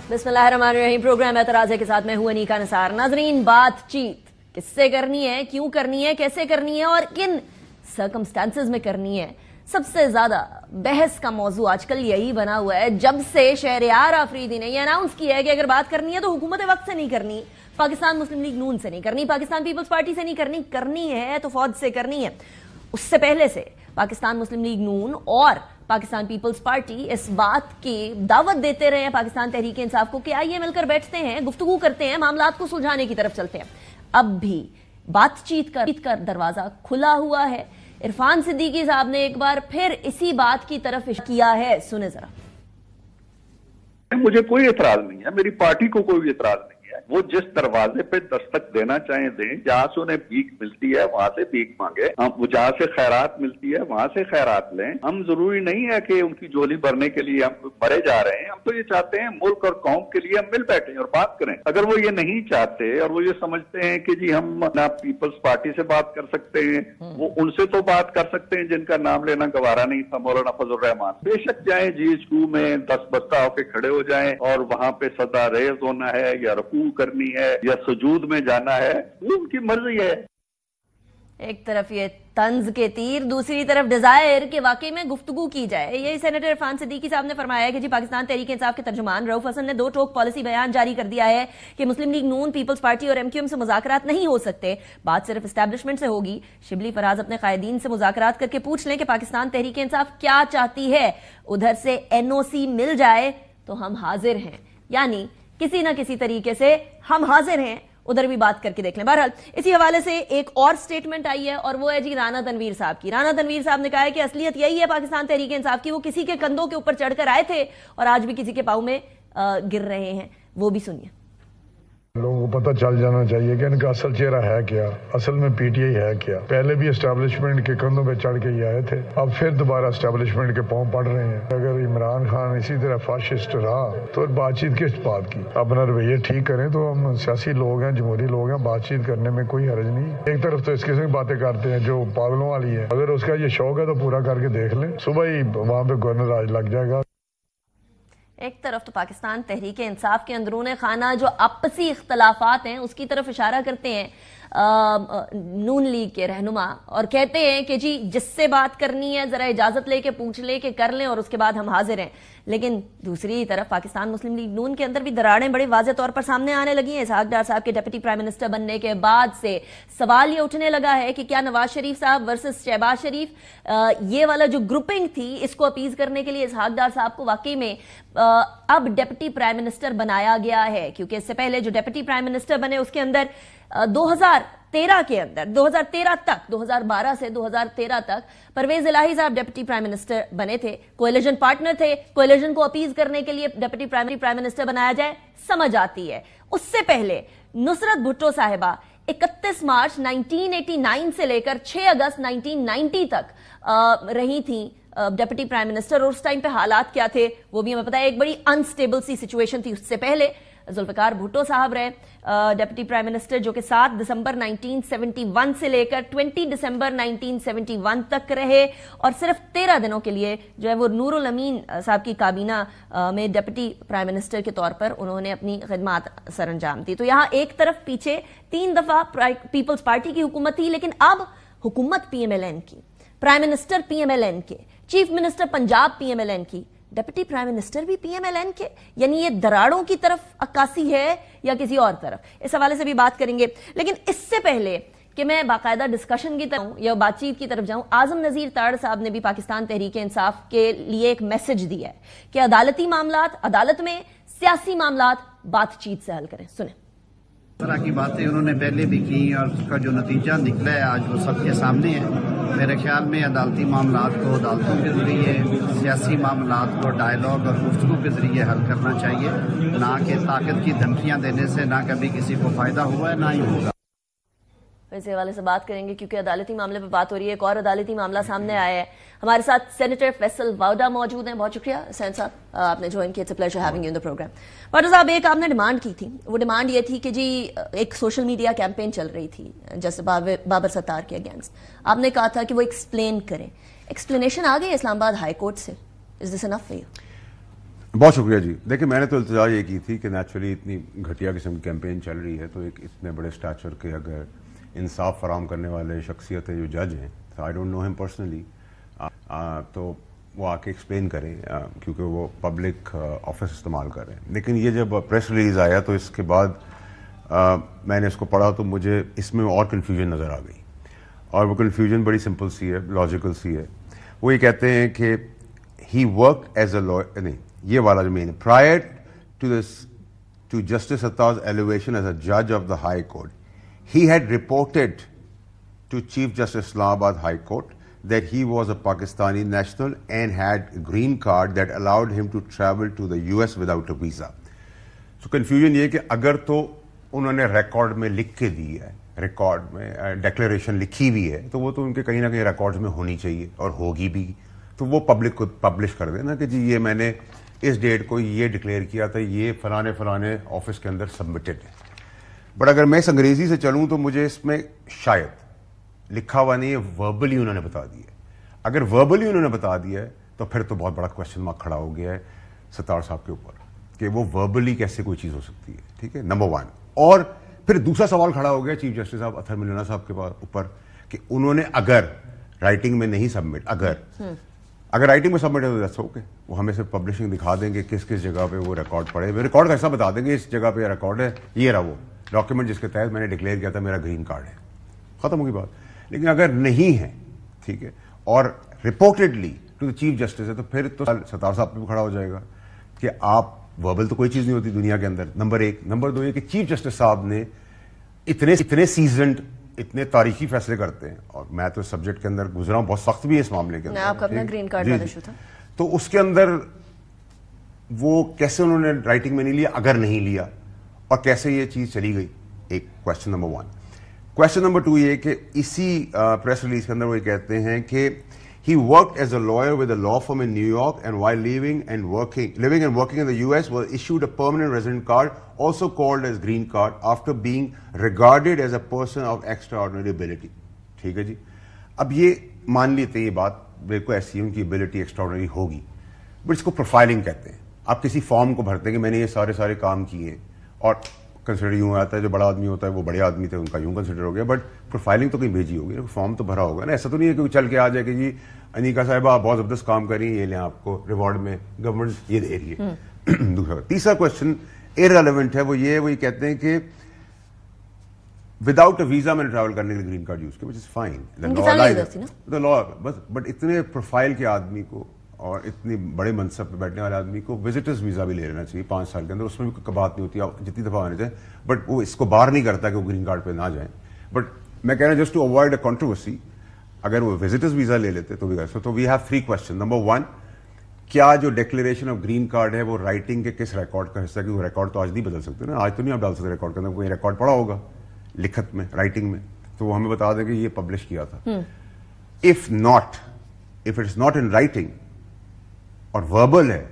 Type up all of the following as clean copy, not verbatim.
बिस्मिल्लाहिर्रहमानिर्रहीम। प्रोग्राम एतराज़े के साथ मैं हूं अनीका निसार। नाजरीन, बातचीत किससे करनी है, क्यों करनी है, कैसे करनी है और किन सर्कमस्टांसेस में करनी है, सबसे ज्यादा बहस का मौजू आजकल यही बना हुआ है। जब से शहरयार आफरीदी ने यह अनाउंस किया है कि अगर बात करनी है तो हुकूमत वक्त से नहीं करनी, पाकिस्तान मुस्लिम लीग नून से नहीं करनी, पाकिस्तान पीपल्स पार्टी से नहीं करनी, करनी है तो फौज से करनी है। उससे पहले से पाकिस्तान मुस्लिम लीग नून और पाकिस्तान पीपल्स पार्टी इस बात की दावत देते रहे हैं पाकिस्तान तहरीक इंसाफ को कि आइए मिलकर बैठते हैं, गुफ्तगू करते हैं, मामलात को सुलझाने की तरफ चलते हैं। अब भी बातचीत का दरवाजा खुला हुआ है। इरफान सिद्दीकी साहब ने एक बार फिर इसी बात की तरफ किया है, सुने जरा। मुझे कोई एतराज नहीं है, मेरी पार्टी को कोई एतराज नहीं है। वो जिस दरवाजे पे दस्तक देना चाहें दें, जहां से उन्हें भीख मिलती है वहां से भीख मांगे, हम जहां से खैरात मिलती है वहां से खैरात लें। हम जरूरी नहीं है कि उनकी झोली भरने के लिए हम मरे जा रहे हैं। हम तो ये चाहते हैं मुल्क और कौम के लिए हम मिल बैठे और बात करें। अगर वो ये नहीं चाहते और वो ये समझते हैं कि जी हम ना पीपल्स पार्टी से बात कर सकते हैं, वो उनसे तो बात कर सकते हैं जिनका नाम लेना गवारा नहीं था, मौलाना फजल रहमान। बेशक जाए GHQ में 10 बस्ता होकर खड़े हो जाएं और वहां पे सदा रेज होना है या रकू करनी है या सुजूद में जाना है, वो उनकी मर्जी है। एक तरफ ये तंज के तीर, दूसरी तरफ डिजायर कि वाकई में गुफ्तगू की जाए। यही सेनेटर इरफान सिद्दीकी साहब ने फरमाया कि जी पाकिस्तान तहरीक इंसाफ के तर्जुमान रऊफ हसन ने 2 टोक पॉलिसी बयान जारी कर दिया है कि मुस्लिम लीग नून, पीपल्स पार्टी और MQM से मुज़ाकरात नहीं हो सकते, बात सिर्फ एस्टैब्लिशमेंट से होगी। शिबली फराज अपने कायदीन से मुज़ाकरात करके पूछ लें कि पाकिस्तान तहरीक इंसाफ क्या चाहती है, उधर से NOC मिल जाए तो हम हाजिर हैं। यानी किसी ना किसी तरीके से हम हाजिर हैं, उधर भी बात करके देख लें। बहरहाल इसी हवाले से एक और स्टेटमेंट आई है और वो है जी राना तनवीर साहब की। राना तनवीर साहब ने कहा है कि असलियत यही है पाकिस्तान तहरीक इंसाफ की, वो किसी के कंधों के ऊपर चढ़कर आए थे और आज भी किसी के पाँव में गिर रहे हैं। वो भी सुनिए। लोगों को पता चल जाना चाहिए कि इनका असल चेहरा है क्या, असल में PTI है क्या। पहले भी एस्टैब्लिशमेंट के कंधों पे चढ़ के ही आए थे, अब फिर दोबारा एस्टैब्लिशमेंट के पांव पड़ रहे हैं। अगर इमरान खान इसी तरह फाशिस्ट रहा तो बातचीत किस बात की। अपना रवैया ठीक करें तो हम सियासी लोग हैं, जमहूरी लोग हैं, बातचीत करने में कोई हर्ज नहीं। एक तरफ तो इस किस्म की बातें करते हैं जो पागलों वाली है, अगर उसका ये शौक है तो पूरा करके देख लें, सुबह ही वहां पे गवर्नर राज लग जाएगा। एक तरफ तो पाकिस्तान तहरीक इंसाफ के अंदरूने खाना जो आपसी इख्तलाफात हैं उसकी तरफ इशारा करते हैं नून लीग के रहनुमा और कहते हैं कि जी जिससे बात करनी है जरा इजाजत लेके पूछ ले कि कर लें और उसके बाद हम हाजिर हैं। लेकिन दूसरी तरफ पाकिस्तान मुस्लिम लीग नून के अंदर भी दरारें बड़े वाज़ेह तौर पर सामने आने लगी हैं। इसहाक डार साहब के डिप्टी प्राइम मिनिस्टर बनने के बाद से सवाल ये उठने लगा है कि क्या नवाज शरीफ साहब वर्सेस शहबाज शरीफ, ये वाला जो ग्रुपिंग थी इसको अपीज करने के लिए इसहाक डार साहब को वाकई में अब डिप्टी प्राइम मिनिस्टर बनाया गया है। क्योंकि इससे पहले जो डिप्टी प्राइम मिनिस्टर बने उसके अंदर 2013 के अंदर 2013 तक 2012 से 2013 तक परवेज इलाही साहब डिप्टी प्राइम मिनिस्टर बने थे, कोएलिशन पार्टनर थे। कोएलिशन को अपीज करने के लिए डिप्टी प्राइम मिनिस्टर बनाया जाए, समझ आती है। उससे पहले नुसरत भुट्टो साहिबा 31 मार्च 1989 से लेकर 6 अगस्त 1990 तक रही थी डिप्टी प्राइम मिनिस्टर। और उस टाइम पे हालात क्या थे वो भी हमें पता है, एक बड़ी अनस्टेबल सी सिचुएशन थी। उससे पहले जुल्फिकार भुट्टो साहब रहे डिप्टी प्राइम मिनिस्टर, जो कि 7 दिसंबर 1971 से लेकर 20 दिसंबर 1971 तक रहे और सिर्फ 13 दिनों के लिए जो है वो नूरुल अमीन साहब की काबीना में डिप्टी प्राइम मिनिस्टर के तौर पर उन्होंने अपनी खिदमात सरअंजाम दी। तो यहां एक तरफ पीछे 3 दफा पीपल्स पार्टी की हुकूमत थी, लेकिन अब हुकूमत PMLN की, प्राइम मिनिस्टर PMLN के, चीफ मिनिस्टर पंजाब PMLN की, डिप्टी प्राइम मिनिस्टर भी PMLN के। यानी ये दरारों की तरफ अक्कासी है या किसी और तरफ, इस हवाले से भी बात करेंगे। लेकिन इससे पहले कि मैं बाकायदा डिस्कशन की तरफ या बातचीत की तरफ जाऊं, आजम नजीर ताड़ साहब ने भी पाकिस्तान तहरीक इंसाफ के लिए एक मैसेज दिया है कि अदालती मामलात अदालत में, सियासी मामलात बातचीत से हल करें। सुने। तरह की बातें उन्होंने पहले भी की और उसका जो नतीजा निकला है आज वो सबके सामने है। मेरे ख्याल में अदालती मामलात को अदालतों के जरिए, सियासी मामलात को डायलॉग और गुफ्तगू के जरिए हल करना चाहिए, ना कि ताकत की धमकियां देने से ना कभी किसी को फायदा हुआ है ना ही होगा। इस हवाले से बात करेंगे क्योंकि अदालती मामले पर बात हो रही है। एक और अदालती मामला सामने आया है। हमारे साथ सेनेटर फैसल वाउडा मौजूद हैं। बहुत शुक्रिया सैन साहब, आपने ज्वाइन किया। It's a pleasure having you in the programme. Vawda साहब, एक आपने डिमांड की थी, वो डिमांड ये थी कि जी एक सोशल मीडिया कैंपेन चल रही थी जैसे बाबर सत्तार के अगेंस्ट, आपने कहा था कि वो एक्सप्लेन करें। एक्सप्लेनेशन आ गई इस्लामाबाद हाई कोर्ट से, is this enough for you? बहुत शुक्रिया जी. देखिए मैंने तो इल्तिजा ये की थी कि नेचुरली इतनी घटिया किस्म की कैंपेन चल रही है तो एक इतने बड़े स्टैचर के अगर इंसाफ फराम करने वाले शख्सियत है जो जज हैं, I don't know him personally, तो वो आके एक्सप्लेन करें क्योंकि वो पब्लिक ऑफिस इस्तेमाल कर रहे हैं. लेकिन ये जब प्रेस रिलीज़ आया तो इसके बाद मैंने इसको पढ़ा तो मुझे इसमें और कन्फ्यूजन नज़र आ गई. और वो कन्फ्यूजन बड़ी सिंपल सी है, लॉजिकल सी है. वो ये कहते हैं कि he work as a lawyer, नहीं ये वाला जो main, prior to this to justice Sattar's elevation as a judge of the High Court, he had reported to Chief Justice Islamabad High Court that he was a Pakistani national and had a green card that allowed him to travel to the US without a visa. So confusion ये कि अगर तो उन्होंने record में लिख के दी है, record में डिक्लेरेशन लिखी हुई है, तो वो तो उनके कहीं ना कहीं रिकॉर्ड्स में होनी चाहिए और होगी भी, तो वो पब्लिक को पब्लिश कर देना कि जी ये मैंने इस डेट को ये डिक्लेयर किया था, ये फलाने फलाने ऑफिस के अंदर सबमिटेड है. बट अगर मैं इस अंग्रेजी से चलूँ तो मुझे इसमें शायद लिखा हुआ नहीं है, वर्बली उन्होंने बता दिया. अगर वर्बली उन्होंने बता दिया है तो फिर तो बहुत बड़ा क्वेश्चन मार्क खड़ा हो गया है सत्तार साहब के ऊपर कि वो वर्बली कैसे कोई चीज़ हो सकती है. ठीक है, नंबर वन. और फिर दूसरा सवाल खड़ा हो गया चीफ जस्टिस साहब अतहर मिलना साहब के ऊपर कि उन्होंने अगर राइटिंग में नहीं सबमिट, अगर राइटिंग में सबमिट है तो दैट्स ओके, वो हमें सिर्फ पब्लिशिंग दिखा देंगे किस किस जगह पे वो रिकॉर्ड पड़े, रिकॉर्ड कैसा बता देंगे इस जगह पे रिकॉर्ड है, ये रहा वो डॉक्यूमेंट जिसके तहत मैंने डिक्लेयर किया था मेरा ग्रीन कार्ड है, खत्म होगी बात. लेकिन अगर नहीं है, ठीक है, और reportedly to the chief justice है तो फिर तो सत्तार साहब पे भी खड़ा हो जाएगा कि आप वर्बल तो कोई चीज नहीं होती दुनिया के अंदर, नंबर एक. नंबर दो ये कि चीफ जस्टिस साहब ने इतने सीजन्ड, इतने तारीखी फैसले करते हैं, और मैं तो सब्जेक्ट के अंदर गुजरा हूं, बहुत सख्त भी है इस मामले के अंदर. आपका अपना ग्रीन कार्ड वाला इशू था, तो उसके अंदर वो कैसे उन्होंने राइटिंग में नहीं लिया, अगर नहीं लिया, और कैसे ये चीज चली गई, एक question number one. Question number two ये कि इसी प्रेस रिलीज के अंदर वो ये कहते हैं कि he worked as a lawyer with a law firm in New York and while living and working in the US was issued a permanent resident card, also called as green card, after being regarded as a person of extraordinary ability. ठीक है जी. अब ये मान लेते हैं ये बात बिल्कुल ऐसी उनकी एबिलिटी एक्स्ट्राऑर्डिनरी होगी, बट इसको प्रोफाइलिंग कहते हैं. आप किसी फॉर्म को भरते हैं कि मैंने ये सारे काम किए, और कंसिडर यूं आता है जो बड़ा आदमी होता है वो बड़े आदमी थे उनका यूं कंसिडर हो गया, बट प्रोफाइलिंग तो कहीं भेजी होगी, फॉर्म तो भरा होगा ना. ऐसा तो नहीं है कि चल के आ जाए कि जी अनिका साहिबा आप बहुत जबरदस्त काम कर रही हैं, ये लें आपको रिवॉर्ड में गवर्नमेंट ये दे रही है. दूसरा तीसरा क्वेश्चन इररिलेवेंट है, वो ये कहते हैं कि विदाउट अ वीजा मैंने ट्रैवल करने के लिए ग्रीन कार्ड यूज किया, which is fine, the law, बस. बट इतने प्रोफाइल के आदमी को और इतनी बड़े मनसब पे बैठने वाले आदमी को विजिटर्स वीजा भी ले लेना चाहिए 5 साल के अंदर, उसमें भी कोई बात नहीं होती, जितनी दफा आने चाहिए, बट वो इसको बाहर नहीं करता कि वो ग्रीन कार्ड पे ना जाए. बट मैं कह रहा हूं just to avoid a controversy, अगर वो विजिटर्स वीजा ले लेते तो भी कर. तो वी हैव 3 क्वेश्चन. नंबर 1, क्या जो डिक्लेरेशन ऑफ ग्रीन कार्ड है वो राइटिंग के किस रिकॉर्ड का हिस्सा है, क्योंकि रिकॉर्ड तो आज नहीं बदल सकते ना, आज तो नहीं आप डाल सकते रिकॉर्ड के अंदर, कोई रिकॉर्ड पड़ा होगा लिखत में, राइटिंग में, तो वो हमें बता दें कि ये पब्लिश किया था. If it is not in writing और वर्बल है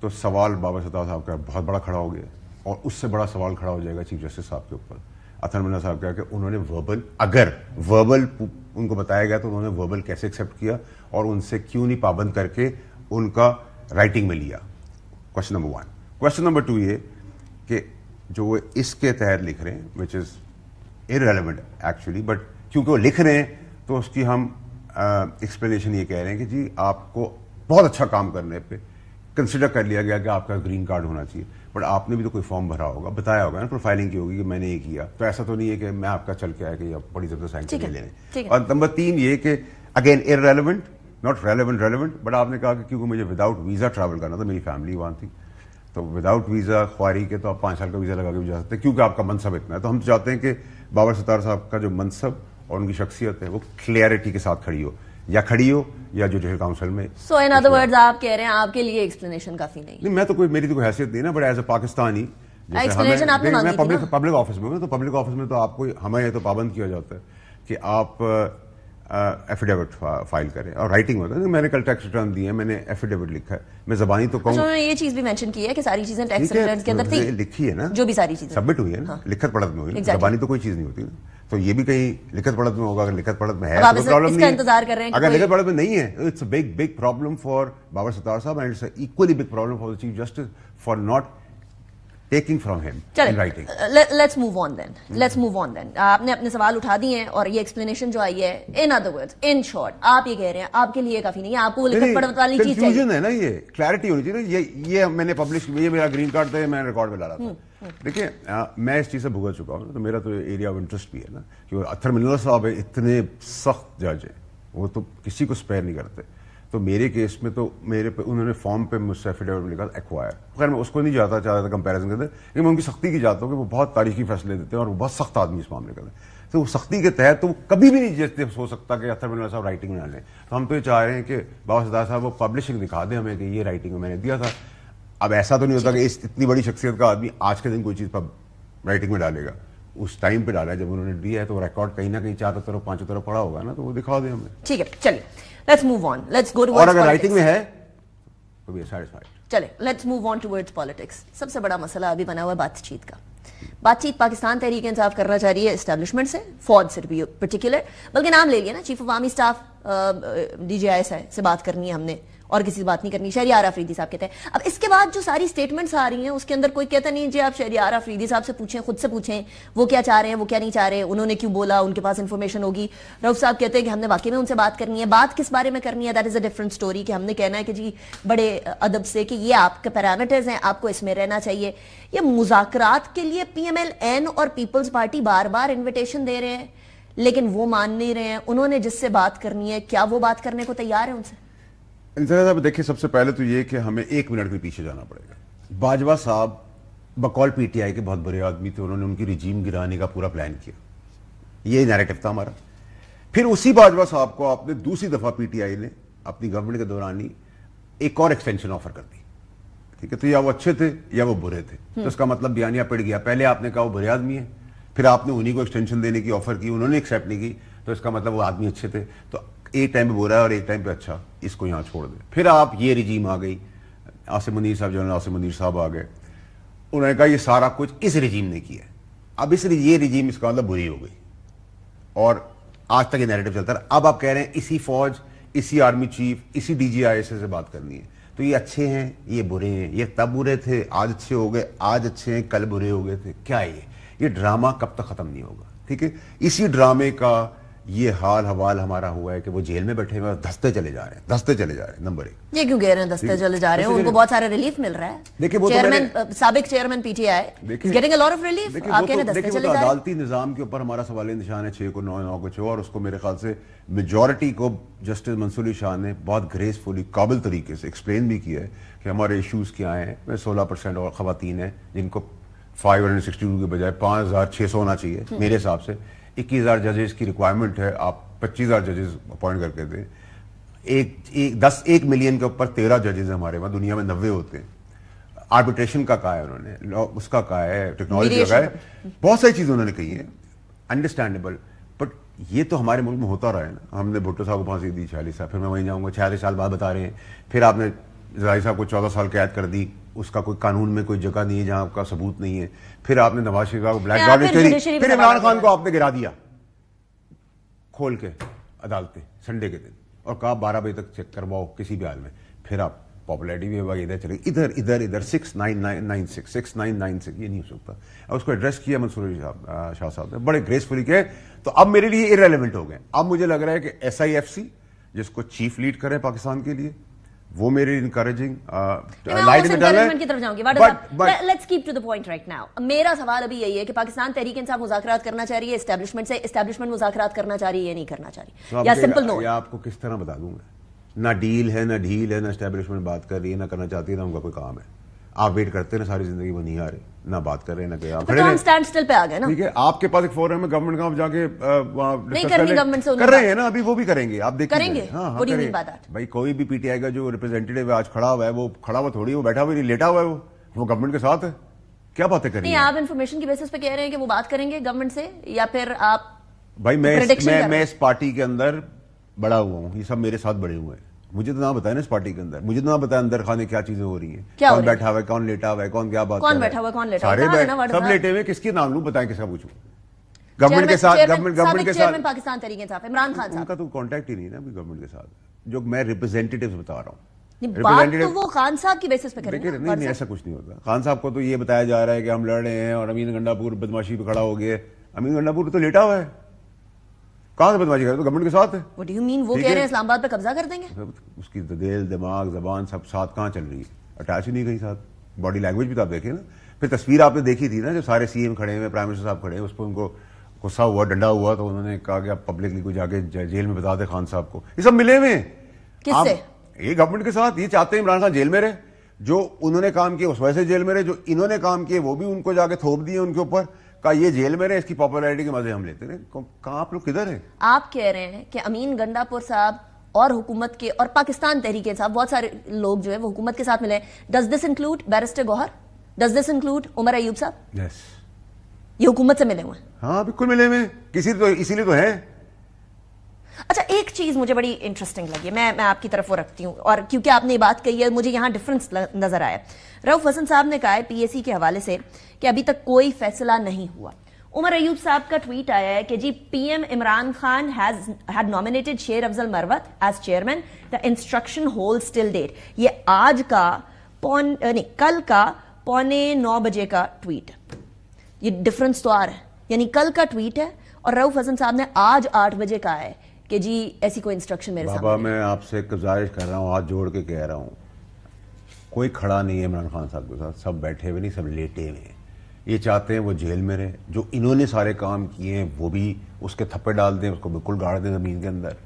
तो सवाल बाबा सत्तार साहब का बहुत बड़ा खड़ा हो गया, और उससे बड़ा सवाल खड़ा हो जाएगा चीफ जस्टिस साहब के ऊपर, अतहर मिलना साहब का, कि उन्होंने वर्बल, अगर वर्बल उनको बताया गया तो उन्होंने वर्बल कैसे एक्सेप्ट किया, और उनसे क्यों नहीं पाबंद करके उनका राइटिंग में लिया. Question number 1. क्वेश्चन नंबर 2 ये कि जो वो इसके तहत लिख रहे हैं, which is irrelevant actually, but क्योंकि वो लिख रहे हैं तो उसकी हम एक्सप्लेनेशन ये कह रहे हैं कि जी आपको बहुत अच्छा काम करने पे कंसिडर कर लिया गया कि आपका ग्रीन कार्ड होना चाहिए, बट आपने भी तो कोई फॉर्म भरा होगा, बताया होगा ना, प्रोफाइलिंग की होगी कि मैंने ये किया, तो ऐसा तो नहीं है कि मैं आपका चल के आया कि आप बड़ी जबरदस्त एंकर ले लेने. और नंबर 3 ये कि again irrelevant, not relevant, but आपने कहा कि क्योंकि मुझे विदाउट वीजा ट्रैवल करना था, मेरी फैमिली वहां थी, तो विदाउट वीजा ख्वारी के तो आप 5 साल का वीजा लगा के भी जा सकते हैं, क्योंकि आपका मनसब इतना है. तो हम चाहते हैं कि बाबा सत्तार साहब का जो मनसब और उनकी शख्सियत है वो क्लियरिटी के साथ खड़ी हो या जुडिशल काउंसिल में. सो इन अदर वर्ड्स आप कह रहे हैं आपके लिए एक्सप्लेनेशन काफी नहीं. मैं तो मेरी तो कोई हैसियत नहीं ना, but as a Pakistani explanation आपने मांगी थी ना. पब्लिक ऑफिस में, तो पब्लिक ऑफिस में तो आपको हमें तो पाबंद किया जाता है कि आप एफिडेविट फाइल करें, और राइटिंग होता है. मैंने कल टैक्स रिटर्न दिए, मैंने एफिडेविट लिखा है, मैं ज़बानी तो कहूँ. ये चीज भी मेंशन की है कि सारी चीजें टैक्स रिटर्न के अंदर थी, लिखी है ना, जो भी सारी चीजें सबमिट हुई है ना, लिखत पढ़त में हुई, ज़बानी तो कोई चीज नहीं होती ना. تو یہ بھی کہیں لکھت پڑھت میں ہوگا. اگر لکھت پڑھت میں ہے تو پرابلم اس کا نہیں انتظار کر رہے ہیں. اگر لکھت پڑھت میں نہیں ہے it's a big problem for Babar Sattar sahib and it's a equally big problem for the chief justice for not taking from him in writing. Let's move on then. آپ نے اپنے سوال اٹھا دیے ہیں اور یہ ایکسپلینیشن جو آئی ہے in other words in short آپ یہ کہہ رہے ہیں آپ کے لیے کافی نہیں ہے, آپ کو لکھت پڑھت والی چیز چاہیے. کنفیوژن ہے نا, یہ کلیئرٹی ہونی چاہیے. یہ میں نے پبلش, یہ میرا گرین کارڈ تھا, میں ریکارڈ میں ڈالا تھا. دیکھیں میں اس چیز سے بھگت چکا ہوں, تو میرا تو ایریا آف انٹرسٹ بھی ہے نا, کہ اطہر منور صاحب اتنے سخت جج ہیں, وہ تو کسی کو اسپیئر نہیں کرتے. تو میرے کیس میں تو میرے پہ انہوں نے فارم پہ مجھ سے ایفیڈیوٹ لکھا ایکوائر. خیر میں اس کو نہیں جاتا چاہتا کمپیریزن کرتے, لیکن میں ان کی سختی کی جاتا ہوں کہ وہ بہت تاریخی فیصلے دیتے ہیں اور وہ بہت سخت آدمی اس معاملے کرتے ہیں. تو وہ سختی کے تحت تو وہ کبھی بھی نہیں جیسے ہو سکتا کہ اطہر منور صاحب رائٹنگ میں ڈالیں. تو ہم تو یہ چاہ رہے ہیں کہ بابا ستار صاحب وہ پبلشنگ دکھا دیں ہمیں کہ یہ رائٹنگ میں نے دیا تھا. اب ایسا تو نہیں ہوتا کہ اس اتنی بڑی شخصیت کا آدمی آج کے دن کوئی چیز رائٹنگ میں ڈالے گا. اس ٹائم پہ ڈالا ہے جب انہوں نے دیا ہے, تو ریکارڈ کہیں نہ کہیں 4 طرف 5 طرف پڑا ہوگا نا, تو وہ دکھا دیں ہمیں. ٹھیک ہے, چلیے let's move on, let's go to اور اگر رائٹنگ میں ہے تو وی آر سیٹسفائیڈ. چلے let's move on towards politics. سب سے بڑا مسئلہ ابھی بنا ہوا ہے بات چیت کا. بات چیت پاکستان تحریک انصاف کرنا چاہ رہی ہے اسٹیبلشمنٹ سے, فوج سے بھی پرٹیکولر, بلکہ نام لے لیا نا, chief of army staff DGIS سے بات کرنی ہے ہم نے, اور کسی سے بات نہیں کرنی. شہریار آفریدی صاحب کہتے ہیں. اب اس کے بعد جو ساری سٹیٹمنٹس آ رہی ہیں اس کے اندر کوئی کہتا نہیں جی آپ شہریار آفریدی صاحب سے پوچھیں, خود سے پوچھیں وہ کیا چاہ رہے ہیں, وہ کیا نہیں چاہ رہے, انہوں نے کیوں بولا, ان کے پاس انفارمیشن ہوگی. رؤف صاحب کہتے ہیں کہ ہم نے واقعی میں ان سے بات کرنی ہے. بات کس بارے میں کرنی ہے, that is a different story, کہ ہم نے کہنا ہے کہ جی بڑے ادب سے کہ یہ آپ کے پیرامیٹرز ہیں, آپ کو اس میں رہنا چاہیے. یہ مذاکرات کے لیے PMLN اور پیپلز پارٹی بار بار انویٹیشن دے رہے ہیں لیکن وہ مان نہیں رہے ہیں. انہوں نے جس سے بات کرنی ہے کیا وہ بات کرنے کو تیار ہے ان سے؟ صاحب دیکھیں, سب سے پہلے تو یہ کہ ہمیں 1 منٹ کے پیچھے جانا پڑے گا. باجوہ صاحب بقول PTI کے بہت بڑے آدمی تھے, انہوں نے ان کی رجیم گرانے کا پورا پلان کیا, یہ نیریٹو تھا ہمارا. پھر اسی باجوہ صاحب کو آپ نے دوسری دفعہ PTI نے اپنی گورنمنٹ کے دوران ہی ایک اور ایکسٹینشن آفر کر دی. ٹھیک ہے, تو یا وہ اچھے تھے یا وہ برے تھے, تو اس کا مطلب بیانیہ پڑ گیا. پہلے آپ نے کہا وہ برے آدمی ہیں, پھر آپ نے انہی کو ایکسٹینشن دینے کی آفر کی, انہوں نے ایکسیپٹ نہیں کی, تو اس کا مطلب وہ آدمی اچھے تھے. تو ایک ٹائم پہ برا ہے اور ایک ٹائم پہ اچھا, اس کو یہاں چھوڑ دیں. پھر آپ یہ رجیم آ گئی, عاصم منیر صاحب, جنرل عاصم منیر صاحب آ گئے, انہوں نے کہا یہ سارا کچھ اس رجیم نے کیا ہے. اب یہ رجیم اس کا مطلب بری ہو گئی, اور آج تک یہ نیریٹو چلتا ہے. اب آپ کہہ رہے ہیں اسی فوج, اسی آرمی چیف, اسی DGIS سے بات کرنی ہے. تو یہ اچھے ہیں, یہ برے ہیں, یہ تب برے تھے آج اچھے ہو گئے, آج اچھے ہیں کل برے ہو گئے تھے. کیا یہ ڈرامہ کب تک ختم نہیں ہوگا؟ ٹھیک ہے, اسی ڈرامے کا یہ حال حوال ہمارا ہوا ہے کہ وہ جیل میں بیٹھے ہوئے دھستے چلے جا رہے ہیں. نمبر 1 یہ کیوں کہہ رہے ہیں دھستے چلے جا رہے ہیں؟ ان کو بہت سارا ریلیف مل رہا ہے. دیکھیں سابق chairman PTI is getting a lot of relief. آپ کہہ رہے ہیں دھستے چلے جا رہے ہیں. عدالتی نظام کے اوپر ہمارا سوال نشان ہے 6 کو 9 کو 6, اور اس کو میرے خیال سے میجورٹی کو جسٹس منصور علی شاہ نے بہت گریسفلی قابل طریقے سے ایکسپلین بھی کیا ہے کہ ہمارے ایشوز کیا ہیں. 16% اور خواتین ہیں جن کو 562 کے بجائے 5600 ہونا چاہیے میرے حساب سے. 21,000 ججز کی ریکوائرمنٹ ہے, آپ 25,000 ججز اپوائنٹ کر کے دیں. 1 ملین کے اوپر 13 ججز ہیں ہمارے وہاں, دنیا میں 90 ہوتے ہیں. آربیٹریشن کا کہا ہے انہوں نے, اس کا کہا ہے, ٹیکنالوجی کا کہا ہے, بہت ساری چیزیں انہوں نے کہی ہیں, انڈرسٹینڈیبل. بٹ یہ تو ہمارے ملک میں ہوتا رہا ہے نا. ہم نے بھٹو صاحب کو پھانسی دی 46 سال, پھر میں وہیں جاؤں گا 46 سال بعد بتا رہے ہیں. پھر آپ نے زاہد صاحب کو 14 سال قید کر دی, اس کا کوئی قانون میں کوئی جگہ نہیں ہے جہاں کا ثبوت نہیں ہے. پھر آپ نے نواز شریف کو بلیک ڈاٹ, پھر عمران خان کو آپ نے گرا دیا کھول کے عدالتیں سنڈے کے دن, اور کہا 12 بجے تک چیک کرواؤ کسی بھی حال میں. پھر آپ پاپولیرٹی بھی ہوگا, ادھر چلے ادھر 6996 یہ نہیں ہو سکتا. اور اس کو ایڈریس کیا منصور علی شاہ صاحب نے بڑے گریسفلی کیا. تو اب میرے لیے ارریلیونٹ ہو گئے. اب مجھے لگ رہا ہے کہ SIFC جس کو چیف لیڈ کرے پاکستان کے لیے, وہ میرے انکریجنگ لائٹ میں ڈال رہا ہے. کی طرف جاؤں گی. Let's keep to the point right now. میرا سوال ابھی یہی ہے کہ پاکستان تحریک انصاف مذاکرات کرنا چاہ رہی ہے اسٹیبلشمنٹ سے, اسٹیبلشمنٹ مذاکرات کرنا چاہ رہی ہے نہیں کرنا چاہ رہی, یا سمپل نو؟ آپ کو کس طرح بتا دوں گا, نہ ڈیل ہے نہ ڈھیل ہے, نہ اسٹیبلشمنٹ بات کر رہی ہے نہ کرنا چاہتی ہے, نہ ان کا کوئی کام ہے. آپ ویٹ کرتے ہیں ساری زندگی, وہ نہیں آ رہے, نہ بات کر رہے ہیں نہ کہ ہم اسٹینڈ اسٹل پہ آ گئے نا. ٹھیک ہے, آپ کے پاس ایک فورم ہے گورنمنٹ کا, آپ جا کے نہیں کرنی گورنمنٹ سے کر رہے ہیں نا, ابھی وہ بھی کریں گے, آپ دیکھیں کریں گے. بھائی کوئی بھی PTI کا جو ریپرزینٹیٹو آج کھڑا ہوا ہے, وہ کھڑا ہوا تھوڑی, وہ بیٹھا ہوا لیٹا ہوا ہے, وہ گورنمنٹ کے ساتھ ہے. کیا باتیں کریں گے؟ آپ انفارمیشن کی بیسس پہ کہہ رہے ہیں کہ وہ بات کریں گے گورنمنٹ سے, یا پھر آپ؟ بھائی میں اس پارٹی کے اندر بڑا ہوا ہوں, یہ سب میرے ساتھ بڑے ہوئے ہیں. مجھے تو نہ بتائیں نا اس پارٹی کے اندر, مجھے تو نہ بتائیں اندر خانے کیا چیزیں ہو رہی ہیں, کون بیٹھا ہوا ہے, کون لیٹا ہوا ہے, کون کیا بات کر رہا ہے, کون بیٹھا ہوا ہے, کون لیٹا ہوا ہے, سب لیٹے ہوئے. کس کے نام لوں, بتائیں کس کا پوچھوں؟ गवर्नमेंट के साथ गवर्नमेंट के साथ पाकिस्तान तहरीक इंसाफ इमरान खान साहब, उनका तो कांटेक्ट ही नहीं ना अभी गवर्नमेंट के साथ, जो मैं रिप्रेजेंटेटिव्स बता रहा हूँ। बात तो वो खान साहब की बेसिस पे करेंगे। नहीं, ऐसा कुछ नहीं होता। खान साहब को तो ये बताया जा रहा है कि हम लड़ रहे हैं और अमीन गंडापुर बदमाशी पे खड़ा हो गए। अमीन गंडापुर तो लेटा हुआ है, कहां से बदमाशी कर रहे? तो गवर्नमेंट के साथ है। What do you mean? वो कह रहे हैं इस्लामाबाद पे कब्जा कर देंगे। उसकी दिल, दिमाग, जबान सब साथ कहां चल रही है? अटैच ही नहीं कहीं साथ। बॉडी लैंग्वेज भी तो आप देखें ना। फिर तस्वीर आपने देखी थी ना, जो सारे सीएम खड़े हुए, प्राइम मिनिस्टर साहब खड़े हैं, उस पर उनको गुस्सा हुआ, डंडा हुआ, तो उन्होंने कहा कि आप पब्लिकली को जाके जेल में बता दे खान साहब को। ये सब मिले हुए किससे? ये गवर्नमेंट के साथ। ये चाहते हैं इमरान खान जेल में रहे, जो उन्होंने काम किया उस वजह से जेल में रहे, जो इन्होंने काम किए वो भी उनको जाके थोप दिए उनके ऊपर, कहा ये जेल में रहे, इसकी पॉपुलैरिटी के मजे हम लेते रहे। कहां आप लोग किधर हैं? आप कह रहे हैं कि अमीन गंडापुर साहब और हुकूमत के और पाकिस्तान तहरीक इंसाफ बहुत सारे लोग जो है वो हुकूमत के साथ मिले। Does this include barrister Gohar? Does this include Umar Ayub साहब? यस, ये हुकूमत से मिले हुए हैं। हाँ बिल्कुल मिले हुए, इसीलिए तो है। अच्छा, एक चीज मुझे बड़ी इंटरेस्टिंग लगी, मैं आपकी तरफ वो रखती हूं, और क्योंकि आपने ये बात कही है मुझे यहां डिफरेंस नजर आया। रऊफ हसन साहब ने कहा है पीएसी के हवाले से कि अभी तक कोई फैसला नहीं हुआ। उमर अयूब साहब का ट्वीट आया है कि जी PM Imran Khan had nominated Sher Afzal Marwat as chairman, the instruction holds till date. ये आज का कल का 8:45 बजे का ट्वीट। ये डिफरेंस तो आ रहा है, यानी कल का ट्वीट है और रऊफ हसन साहब ने आज 8 बजे कहा है कि जी ऐसी कोई इंस्ट्रक्शन मेरे सामने। बाबा मैं आपसे गुजारिश कर रहा हूँ, हाथ जोड़ के कह रहा हूँ, कोई खड़ा नहीं है इमरान खान साहब के साथ, सब बैठे हुए नहीं, सब लेटे हुए हैं। ये चाहते हैं वो जेल में रहे, जो इन्होंने सारे काम किए हैं वो भी उसके थप्पे डाल दें, उसको बिल्कुल गाड़ दें ज़मीन के अंदर,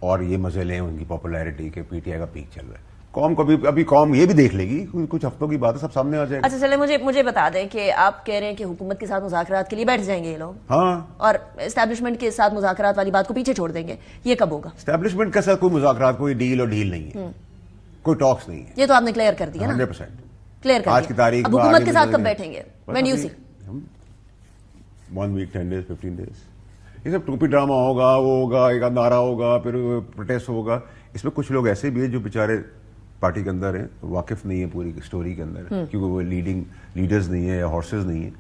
और ये मजे लें उनकी पॉपुलैरिटी के। पीटीआई का पीक चल रहा है, कौम को अभी कौम ये भी देख लेगी, कुछ हफ्तों की बात है, सब सामने आ जाएगा। अच्छा चले, मुझे बता दें कि आप कह रहे हैं कि हुकूमत के साथ मुज़ाकरात के लिए बैठ जाएंगे ये लोग, हाँ, और एस्टैब्लिशमेंट के साथ मुज़ाकरात वाली बात को पीछे छोड़ देंगे, ये कब होगा? एस्टैब्लिशमेंट के साथ कोई मुज़ाकरात, कोई डील और डील नहीं है, कोई टॉक्स नहीं है। ये तो आपने क्लियर कर दिया ना, 100% क्लियर कर आज की तारीख। अब हुकूमत के साथ कब बैठेंगे? When you see? 1 week, 10 days, 15 days। ये सब टूपी ड्रामा होगा, वो होगा, एक नारा होगा, फिर प्रोटेस्ट होगा। इसमें कुछ लोग ऐसे भी हैं जो बेचारे पार्टी के अंदर हैं, वाकिफ नहीं है पूरी स्टोरी के अंदर, क्योंकि वो लीडर्स नहीं है या हॉर्सेस नहीं है,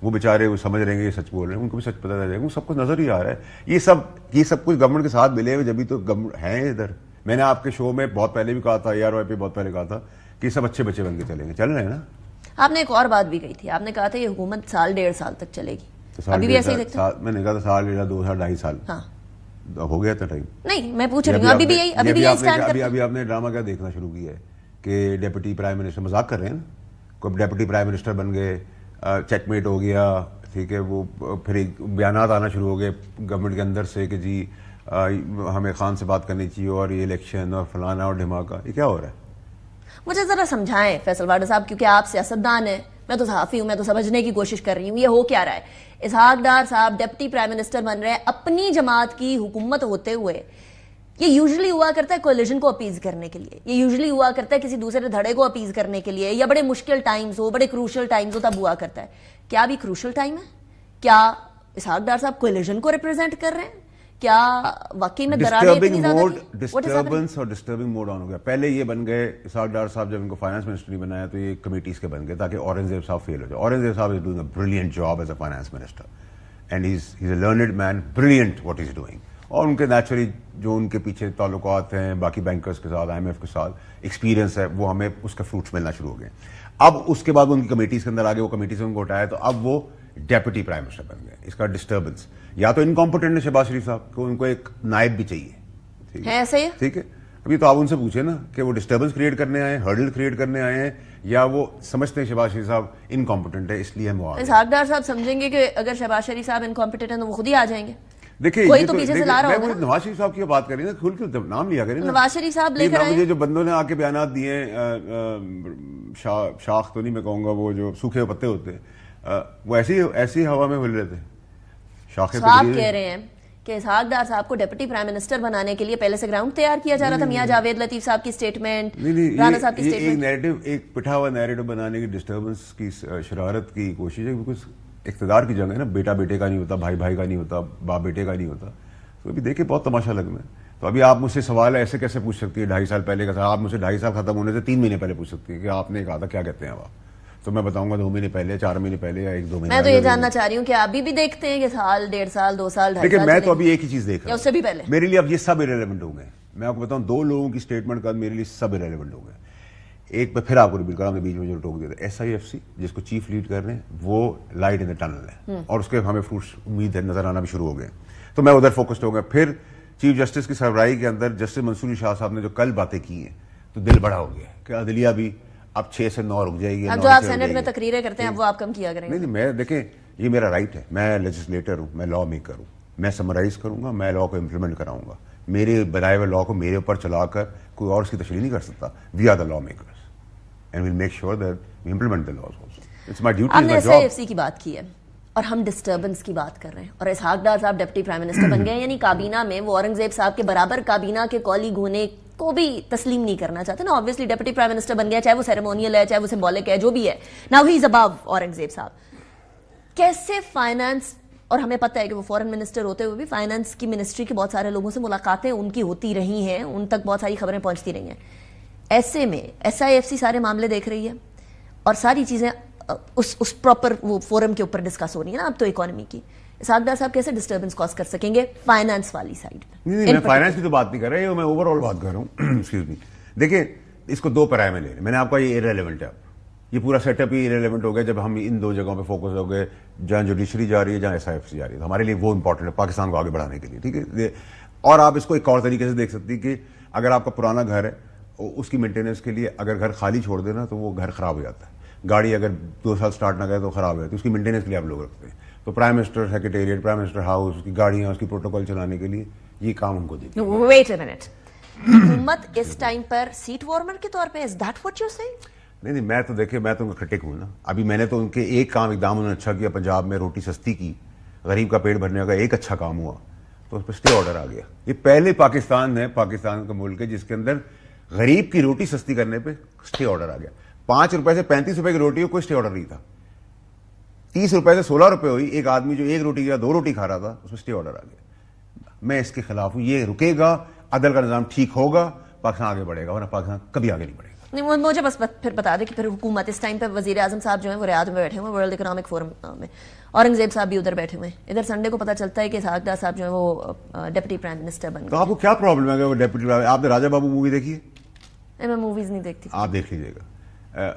वो बेचारे वो समझ रहे हैं ये सच बोल रहे हैं, उनको भी सच पता चल जाएगा, वो सबको नजर ही आ रहा है। ये सब कुछ गवर्नमेंट के साथ मिले हुए जब भी तो हैं इधर। मैंने आपके शो में बहुत पहले भी कहा था, ARY पे बहुत पहले कहा था कि सब अच्छे बच्चे बन के चलेंगे, चल रहे हैं ना। आपने एक और बात भी कही थी, आपने कहा था ये हुकूमत 1.5 साल तक चलेगी, तो अभी भी ऐसे ही देखते हैं? मैंने कहा था 1 साल, 2 साल, 2.5 साल। हाँ, हो गया था टाइम। नहीं, मैं पूछ रही हूँ अभी भी यही स्टैंड करते हैं? अभी आपने ड्रामा क्या देखना शुरू किया है कि डेप्यूटी प्राइम मिनिस्टर, मजाक कर रहे हैं ना, कोई डेप्यूटी प्राइम मिनिस्टर बन गए, चेकमेट हो गया, ठीक है, वो फिर बयानात आना शुरू हो गए गवर्नमेंट के अंदर से कि जी हमें खान से बात करनी चाहिए और ये इलेक्शन और फलाना और ढिमाका। ये क्या हो रहा है? मुझे जरा समझाएं फैसल वाडा साहब, क्योंकि आप सियासतदान हैं, मैं तो सहाफी हूं, मैं तो समझने की कोशिश कर रही हूं ये हो क्या रहा है। इसहाक डार साहब डिप्टी प्राइम मिनिस्टर बन रहे हैं अपनी जमात की हुकूमत होते हुए। ये यूजुअली हुआ करता है कोलिजन को अपीज करने के लिए, ये यूजुअली हुआ करता है किसी दूसरे धड़े को अपीज करने के लिए, या बड़े मुश्किल टाइम्स हो, बड़े क्रूशल टाइम्स हो, तब हुआ करता है। क्या अभी क्रूशल टाइम है? क्या इसहाक डार साहब कोलिजन को रिप्रेजेंट कर रहे हैं? क्या वाकई में डिस्टर्बेंस और डिस्टर्बिंग मोड ऑन हो गया? पहले ये बन गए, इसहाक डार साहब जब इनको फाइनेंस मिनिस्टर नहीं बनाया तो ये कमेटीज के बन गए ताकि औरंगजेब साहब फेल हो जाए। औरंगजेब साहब is doing a brilliant job as a finance minister and he is a learned man, brilliant what is doing. और उनके नेचुरली जो उनके पीछे ताल्लुकात हैं बाकी बैंकर्स के साथ, IMF के साथ एक्सपीरियंस है, वो हमें उसके फ्रूट्स मिलना शुरू हो गए। अब उसके बाद उनकी कमेटीज के अंदर आगे, वो कमेटी से उनको उठाया तो अब वो डेप्यूटी प्राइम मिनिस्टर बन गए। इसका डिस्टर्बेंस या तो इनकॉम्पिटेंट है शहबाज शरीफ साहब को, उनको एक नायब भी चाहिए, ठीक है, ऐसे ही ठीक है। अभी तो आप उनसे पूछे ना कि वो डिस्टर्बेंस क्रिएट करने आए हैं, हर्डल क्रिएट करने आए हैं, या वो समझते हैं शहबाज शरीफ साहब इनकॉम्पिटेंट है इसलिए हम इसहाक डार साहब समझेंगे कि अगर शहबाज शरीफ साहब इनकॉम्पिटेंट है तो वो खुद ही आ जाएंगे। देखिए कोई तो पीछे से ला रहा होगा। नवाज शरीफ साहब की बात करें ना, खुल के नाम लिया करें। नवाज शरीफ साहब लेकर आए, मुझे जो बंदों ने आके बयानात दिए, शाख तो नहीं मैं कहूंगा, वो जो सूखे पत्ते होते हैं, वो ऐसी हवा में हिल रहे थे। शाखें तो आप कह रहे हैं कि इसहाक डार साहब को डिप्टी प्राइम मिनिस्टर बनाने के लिए पहले से ग्राउंड तैयार किया जा रहा था। मियां जावेद लतीफ साहब की स्टेटमेंट, राणा साहब की स्टेटमेंट, एक पिटा हुआ नैरेटिव बनाने की, डिस्टर्बेंस की, शरारत की कोशिश है। कुछ इख्तिदार की जंग है ना, बेटा बेटे का नहीं होता, भाई भाई का नहीं होता, बाप बेटे का नहीं होता। तो अभी देखिए बहुत तमाशा लगना है। तो अभी आप मुझसे सवाल ऐसे कैसे पूछ सकती है 2.5 साल पहले का? आप मुझसे 2.5 साल खत्म होने से 3 महीने पहले पूछ सकती है कि आपने कहा था क्या कहते हैं आप। تو میں بتاؤں گا 2 مہینے پہلے, 4 مہینے پہلے, یا 1-2 مہینے. میں تو یہ جاننا چاہ رہی ہوں کہ ابھی بھی دیکھتے ہیں کہ سال, 1.5 سال, 2 سال, 2.5 سال. لیکن میں تو ابھی ایک ہی چیز دیکھ رہا ہوں, اس سے بھی پہلے میرے لیے اب یہ سب irrelevant ہو گئے. میں آپ کو بتاؤں 2 لوگوں کی اسٹیٹمنٹ کا میرے لیے سب irrelevant ہو گئے. ایک پہ پھر آپ کو ریپیٹ کرا, ہم نے بیچ میں جو ٹوک دیا تھا, SIFC جس کو چیف لیڈ کر رہے ہیں, وہ لائٹ ان دا ٹنل ہے, اور اس کے ہمیں فروٹس امید ہے نظر آنا بھی شروع ہو گئے. تو میں ادھر فوکسڈ ہو گیا. پھر چیف جسٹس کی سربراہی کے اندر جسٹس منصور شاہ صاحب نے جو کل باتیں کی ہیں, تو دل بڑا ہو گیا کہ عدلیہ بھی اب 6 سے 9 رک جائے گی. اب جو آپ سینٹ میں تقریریں کرتے ہیں اب وہ آپ کم کیا کریں گے. نہیں, میں دیکھیں یہ میرا رائٹ ہے, میں لیجسلیٹر ہوں, میں لا میکر ہوں, میں سمرائز کروں گا, میں لا کو امپلیمنٹ کراؤں گا. میرے بنائے ہوئے لا کو میرے اوپر چلا کر کوئی اور اس کی تشریح نہیں کر سکتا. We are the law makers and we'll make sure that we implement the laws also. It's my duty, ہم نے SIFC کی بات کی ہے اور ہم ڈسٹربنس کی بات کر رہے ہیں, اور اسحاق ڈار صاحب ڈپٹی پرائم منسٹر بن گئے, یعنی کابینہ میں وہ اورنگزیب صاحب کے برابر کابینہ کے کولیگ ہونے کو بھی تسلیم نہیں کرنا چاہتے نا. آبویسلی ڈپٹی پرائم منسٹر بن گیا, چاہے وہ سیریمونیل ہے, چاہے وہ سمبولک ہے, جو بھی ہے. ناؤ ہی از ابو اورنگزیب صاحب. کیسے فائنانس, اور ہمیں پتہ ہے کہ وہ فورن منسٹر ہوتے ہوئے بھی فائنانس کی منسٹری کے بہت سارے لوگوں سے ملاقاتیں ان کی ہوتی رہی ہیں, ان تک بہت ساری خبریں پہنچتی رہی ہیں. ایسے میں SIFC سارے معاملے دیکھ رہی ہے اور ساری چیزیں اس پراپر وہ فورم کے اوپر ڈسکس ہو رہی ہے نا اب تو اکانومی کی. اسحاق ڈار صاحب کیسے ڈسٹربنس کاز کر سکیں گے فائنانس والی سائڈ پہ؟ نہیں, میں فائنانس کی تو بات نہیں کر رہا, میں اوور آل بات کر رہا ہوں. ایکسکیوز می, دیکھیں اس کو 2 پیرے میں لے لیں. میں نے آپ کا یہ irrelevant ہے, یہ پورا سیٹ اپ ہی irrelevant ہو گیا جب ہم ان 2 جگہوں پہ فوکس ہو گئے, جہاں جوڈیشری جا رہی ہے, جہاں SIFC جا رہی ہے. ہمارے لیے وہ امپورٹنٹ ہے پاکستان کو آگے بڑھانے کے لیے, ٹھیک ہے. اور آپ اس کو ایک اور طریقے سے دیکھ سکتی ہیں کہ اگر آپ کا پرانا گھر ہے, اس کی مینٹیننس کے لیے اگر گھر خالی چھوڑ دینا تو وہ گھر خراب ہو جاتا ہے. گاڑی اگر 2 سال سٹارٹ نہ کرے تو خراب ہو جاتی ہے, اس کی مینٹیننس کے لیے آپ لوگ رکھتے ہیں. تو prime minister secretariat, prime minister house, اس کی گاڑیاں, اس کی پروٹوکول چلانے کے لیے یہ کام ان کو دیتے ہیں. ویٹ اے منٹ, حکومت اس ٹائم پر سیٹ وارمر کے طور پہ, is that what you saying? نہیں, میں تو دیکھیں, میں تو ان کا کرٹک ہوں نا. ابھی میں نے تو ان کے ایک کام اقدام انہوں نے اچھا کیا, پنجاب میں روٹی سستی کی, غریب کا پیٹ بھرنے کا ایک اچھا کام ہوا, تو اس پہ اسٹے آرڈر آ گیا. یہ پہلے پاکستان ہے, پاکستان کا ملک ہے جس کے اندر غریب کی روٹی سستی کرنے پہ اسٹے آرڈر آ گیا. 5 روپے سے 35 روپے کی روٹی کو کوئی اسٹے آرڈر نہیں تھا. 30 روپے سے 16 روپے ہوئی. ایک آدمی جو 1 روٹی یا 2 روٹی کھا رہا تھا, اس میں اسٹے آرڈر آ گیا. میں اس کے خلاف ہوں. یہ رکے گا, عدل کا نظام ٹھیک ہوگا, پاکستان آگے بڑھے گا, ورنہ پاکستان کبھی آگے نہیں بڑھے گا. نہیں, مجھے بس پھر بتا دیں کہ پھر حکومت اس ٹائم پہ وزیر اعظم صاحب جو ہیں وہ ریاض میں بیٹھے ہوئے, ورلڈ اکنامک فورم میں, اورنگزیب صاحب بھی ادھر بیٹھے ہوئے ہیں. ادھر سنڈے کو پتہ چلتا ہے کہ اسحاق ڈار صاحب جو ہیں وہ ڈپٹی پرائم منسٹر بن گئے. تو آپ کو کیا پرابلم ہے کہ وہ ڈپٹی, آپ نے راجا بابو مووی دیکھی ہے؟ میں موویز نہیں دیکھتی. آپ دیکھ لیجیے گا.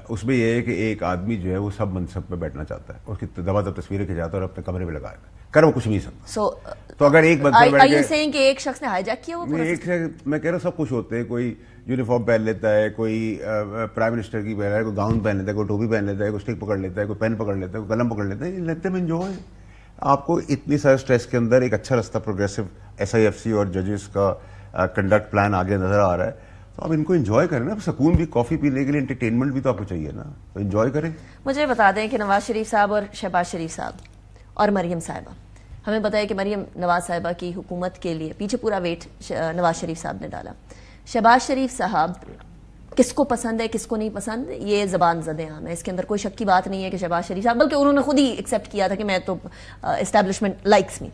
اس میں یہ ہے کہ ایک آدمی جو ہے وہ سب منصب پہ بیٹھنا چاہتا ہے, اس کی دبا دب تصویریں کھینچاتا ہے اور اپنے کمرے میں لگائے گا, کر وہ کچھ نہیں سکتا. تو اگر ایک منصب بیٹھ کے, کہ ایک شخص نے ہائی جیک کیا, وہ میں کہہ رہا ہوں سب کچھ ہوتے ہیں. کوئی یونیفارم پہن لیتا ہے, کوئی پرائم منسٹر کی پہن ہے, کوئی گاؤن پہن لیتا ہے, کوئی ٹوپی پہن لیتا ہے, کوئی اسٹک پکڑ لیتا ہے, کوئی پین پکڑ لیتا ہے, کوئی قلم پکڑ لیتا ہے. لیتے میں انجوائے. آپ کو اتنی سارے اسٹریس کے اندر ایک اچھا رستہ پروگریسو SIFC اور ججز کا کنڈکٹ پلان آگے نظر آ رہا ہے, تو آپ ان کو انجوائے کریں نا. سکون بھی, کافی پینے کے لیے انٹرٹینمنٹ بھی تو آپ کو چاہیے نا, تو انجوائے کریں. مجھے بتا دیں کہ نواز شریف صاحب اور شہباز شریف صاحب اور مریم صاحبہ, ہمیں پتا ہے کہ مریم نواز صاحبہ کی حکومت کے لیے پیچھے پورا ویٹ نواز شریف صاحب نے ڈالا. شہباز شریف صاحب کس کو پسند ہے کس کو نہیں پسند, یہ زبان زد عام ہے, اس کے اندر کوئی شک کی بات نہیں ہے کہ شہباز شریف صاحب, بلکہ انہوں نے خود ہی ایکسیپٹ کیا تھا کہ میں تو اسٹیبلشمنٹ لائکس می.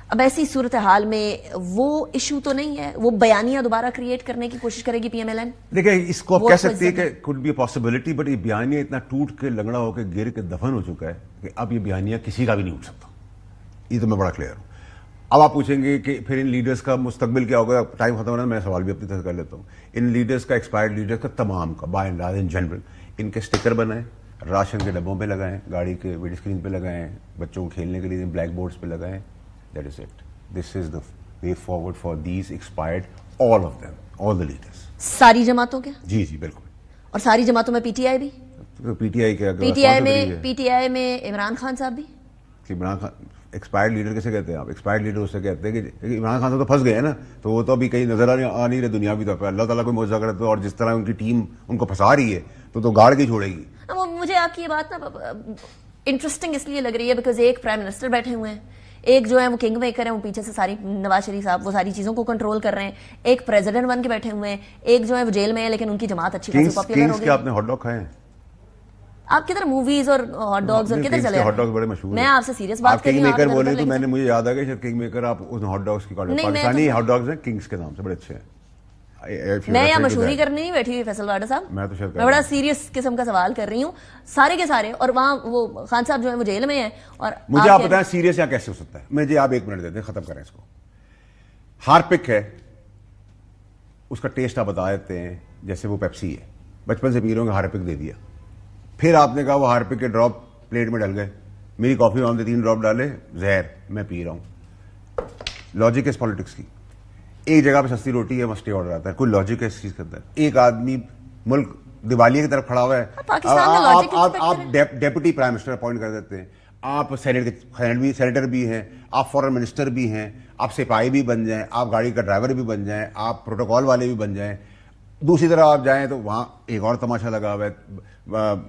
اب ایسی صورتحال میں وہ ایشو تو نہیں ہے, وہ بیانیہ دوبارہ کریٹ کرنے کی کوشش کرے گی PMLN. دیکھیں اس کو آپ کہہ سکتے ہیں کہ could be a possibility, but یہ بیانیہ اتنا ٹوٹ کے لنگڑا ہو کے گر کے دفن ہو چکا ہے کہ اب یہ بیانیہ کسی کا بھی نہیں اٹھ سکتا. یہ تو میں بڑا کلیئر ہوں. اب آپ پوچھیں گے کہ پھر ان لیڈرز کا مستقبل کیا ہوگا, ٹائم ختم ہونا ہے, میں سوال بھی اپنی طرف کر لیتا ہوں. ان لیڈرز کا, ایکسپائرڈ لیڈرز کا, تمام کا by and large in general, ان کے اسٹکر بنائیں, راشن کے ڈبوں پہ لگائیں, گاڑی کے ونڈ اسکرین پہ لگائیں, بچوں کو کھیلنے کے لیے بلیک بورڈز پہ لگائیں. That is it. This is the way forward for these expired, all of them, all the leaders. ساری جماعتوں کے؟ جی بالکل. اور ساری جماعتوں میں PTI بھی؟ PTI کے PTI میں عمران خان صاحب بھی؟ عمران خان ایکسپائرڈ لیڈر کیسے کہتے ہیں آپ؟ ایکسپائرڈ لیڈر اسے کہتے ہیں کہ عمران خان تو پھنس گئے ہیں نا, تو وہ تو ابھی کہیں نظر آ نہیں رہے دنیاوی طور پہ. اللہ تعالیٰ کوئی معجزہ کرے تو, اور جس طرح ان کی ٹیم ان کو پھنسا رہی ہے تو گاڑ کے چھوڑے گی. مجھے آپ کی یہ بات نا انٹرسٹنگ اس لیے لگ رہی ہے بیکاز ایک پرائم منسٹر بیٹھے ہوئے ہیں, ایک جو ہے وہ کنگ میکر ہے, وہ پیچھے سے ساری نواز شریف صاحب وہ ساری چیزوں کو کنٹرول کر رہے ہیں, ایک پریزیڈنٹ بن کے بیٹھے ہوئے ہیں, ایک جو ہے وہ جیل میں ہے لیکن ان کی جماعت اچھی خاصی پاپولر ہو گئی. آپ نے ہاٹ ڈاگ کھائے ہیں؟ آپ کدھر موویز اور ہاٹ ڈاگز اور کدھر چلے؟ ہاٹ ڈاگز بڑے مشہور ہیں. میں آپ سے سیریس بات کر رہی ہوں. کنگ میکر بولے تو میں نے مجھے یاد آ گیا شاید کنگ میکر, آپ اس ہاٹ ڈاگز کی پاکستانی ہاٹ ڈاگز ہیں کنگز کے نام سے, بڑے اچھے ہیں. میں یہاں مشہوری کرنے نہیں بیٹھی ہوئی فیصل واڈا صاحب, میں تو شاید میں بڑا سیریس قسم کا سوال کر رہی ہوں, سارے کے سارے, اور وہاں وہ خان صاحب جو ہیں وہ جیل میں ہیں, اور مجھے آپ بتائیں سیریس یہاں کیسے ہو سکتا ہے؟ مجھے آپ 1 منٹ دیتے ہیں, ختم کریں اس کو. ہارپک ہے, اس کا ٹیسٹ آپ بتا دیتے ہیں جیسے وہ پیپسی ہے, بچپن سے پی رہے ہوں گے, ہارپک دے دیا, پھر آپ نے کہا وہ ہارپک کے ڈراپ پلیٹ میں ڈل گئے, میری کافی میں ہم نے 3 ڈراپ ڈالے, زہر, میں پی رہا ہوں. لاجک ہے اس پالیٹکس کی. ایک جگہ پہ سستی روٹی ہے, مسٹی آرڈر آتا ہے, کوئی لاجک ہے اس چیز کے اندر؟ ایک آدمی ملک دیوالیے کی طرف کھڑا ہوا ہے, آپ ڈیپٹی پرائم منسٹر اپوائنٹ کر دیتے ہیں, آپ سینیٹر بھی ہیں, آپ فورن منسٹر بھی ہیں, آپ سپاہی بھی بن جائیں, آپ گاڑی کا ڈرائیور بھی بن جائیں, آپ پروٹوکول والے بھی بن جائیں. دوسری طرف آپ جائیں تو وہاں ایک اور تماشا لگا ہوا ہے.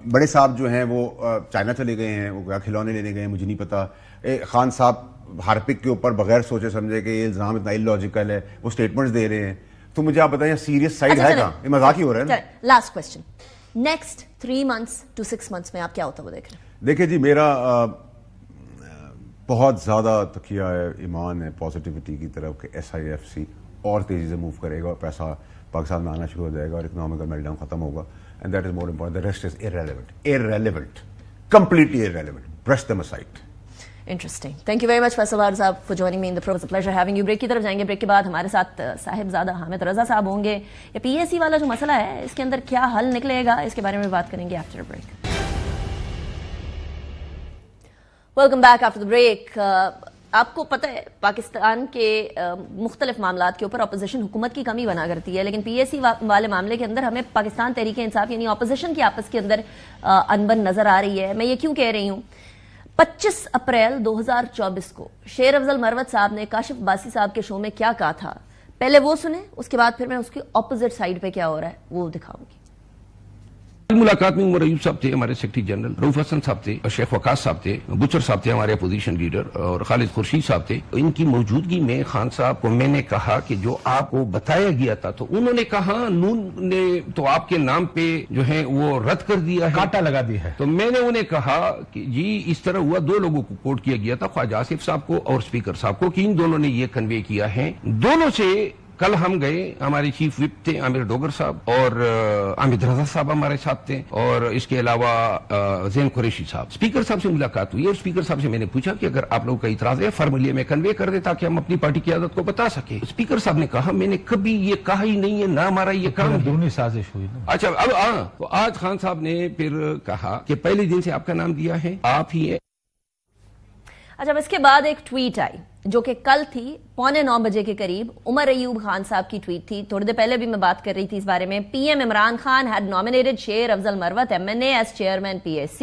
بڑے صاحب جو ہیں وہ چائنا چلے گئے ہیں, وہ کھلونے لینے گئے ہیں, مجھے نہیں پتا. خان صاحب ہارپک کے اوپر بغیر سوچے سمجھے کہ یہ الزام اتنا illogical ہے, وہ سٹیٹمنٹس دے رہے ہیں. تو مجھے آپ بتائیں سیریس سائڈ ہے کہاں؟ یہ مذاق ہی ہو رہا ہے نا. Last question, next 3 months to 6 months میں آپ کیا ہوتا وہ دیکھ رہے ہیں؟ دیکھیں جی, میرا بہت زیادہ تکیہ ہے, ایمان ہے پازیٹیوٹی کی طرف کہ SIFC اور تیزی سے موو کرے گا اور پیسہ پاکستان میں آنا شروع ہو جائے گا اور اکنامکل میلٹ ڈاؤن ختم ہوگا. And that is more important, the rest is irrelevant, completely irrelevant. Brush them aside. Interesting. Thank you very much Faisal Ward صاحب for joining me in the program. It's a pleasure having you. Break کی طرف جائیں گے, break کے بعد ہمارے ساتھ صاحبزادہ حامد رضا صاحب ہوں گے. یہ PAC والا جو مسئلہ ہے اس کے اندر کیا حل نکلے گا, اس کے بارے میں بات کریں گے after a break. Welcome back after the break. آپ کو پتہ ہے پاکستان کے مختلف معاملات کے اوپر اپوزیشن حکومت کی کمی بنا کرتی ہے, لیکن PAC والے معاملے کے اندر ہمیں پاکستان تحریک انصاف یعنی اپوزیشن کی آپس کے اندر انبن نظر آ رہی ہے. میں یہ کیوں کہہ رہی ہوں, 25 اپریل 2024 کو شیر افضل مروت صاحب نے کاشف عباسی صاحب کے شو میں کیا کہا تھا, پہلے وہ سنیں, اس کے بعد پھر میں اس کی اپوزٹ سائڈ پہ کیا ہو رہا ہے وہ دکھاؤں گی. ملاقات میں عمر ایوب صاحب تھے, ہمارے سیکرٹری جنرل, رؤف حسن صاحب تھے, شیخ وقاص صاحب تھے, بچر صاحب تھے ہمارے اپوزیشن لیڈر, اور خالد خورشید صاحب تھے. ان کی موجودگی میں خان صاحب کو میں نے کہا کہ جو آپ کو بتایا گیا تھا, تو انہوں نے کہا نون نے تو آپ کے نام پہ جو ہے وہ رد کر دیا ہے, کاٹا لگا دیا ہے. تو میں نے انہیں کہا کہ جی اس طرح ہوا, 2 لوگوں کو کوٹ کیا گیا تھا, خواجہ آصف صاحب کو اور اسپیکر صاحب کو, کہ ان دونوں نے یہ کنوے کیا ہے. دونوں سے کل ہم گئے, ہمارے چیف وپ تھے عامر ڈوگر صاحب, اور حامد رضا صاحب ہمارے ساتھ تھے, اور اس کے علاوہ زین قریشی صاحب. اسپیکر صاحب سے ملاقات ہوئی, اور اسپیکر صاحب سے میں نے پوچھا کہ اگر آپ لوگوں کا اعتراض ہے فارملی میں کنوے کر دیں تاکہ ہم اپنی پارٹی کی قیادت کو بتا سکیں. اسپیکر صاحب نے کہا میں نے کبھی یہ کہا ہی نہیں ہے, نہ ہمارا یہ کام دونوں سازش ہوئی. اچھا اب تو آج خان صاحب نے پھر کہا کہ پہلے دن سے آپ کا نام دیا ہے, آپ ہی ہے. اچھا, اس کے بعد ایک ٹویٹ آئی جو کہ کل تھی 8:45 بجے کے قریب. عمر ایوب خان صاحب کی ٹویٹ تھی, تھوڑی دیر پہلے بھی میں بات کر رہی تھی اس بارے میں. PM Imran Khan had nominated شیر افضل مروت MNA as chairman PAC.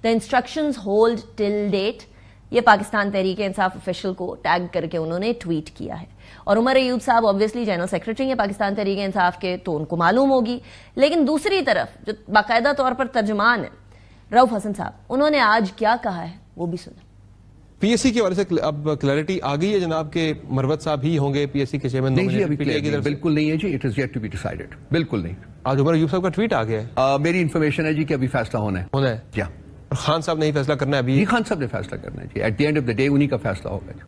The instructions hold till date. یہ پاکستان تحریک انصاف آفیشل کو ٹیگ کر کے انہوں نے ٹویٹ کیا ہے. اور عمر ایوب صاحب obviously جنرل سیکرٹری ہیں پاکستان تحریک انصاف کے, تو ان کو معلوم ہوگی. لیکن دوسری طرف جو باقاعدہ طور پر ترجمان ہے رؤف حسن صاحب, انہوں نے آج کیا کہا ہے وہ بھی سنیں. PAC کے حوالے سے اب کلیئرٹی آ گئی ہے جناب کہ مروت صاحب ہی ہوں گے PAC کے چیئرمین؟ نہیں جی, ابھی بالکل نہیں ہے جی, it is yet to be decided, بالکل نہیں. آج عمر ایوب صاحب کا ٹویٹ آ گیا ہے, میری انفارمیشن ہے جی کہ ابھی فیصلہ ہونا ہے. کیا خان صاحب نے ہی فیصلہ کرنا ہے ابھی؟ خان صاحب نے فیصلہ کرنا ہے جی, at the end of the day انہی کا فیصلہ ہوگا.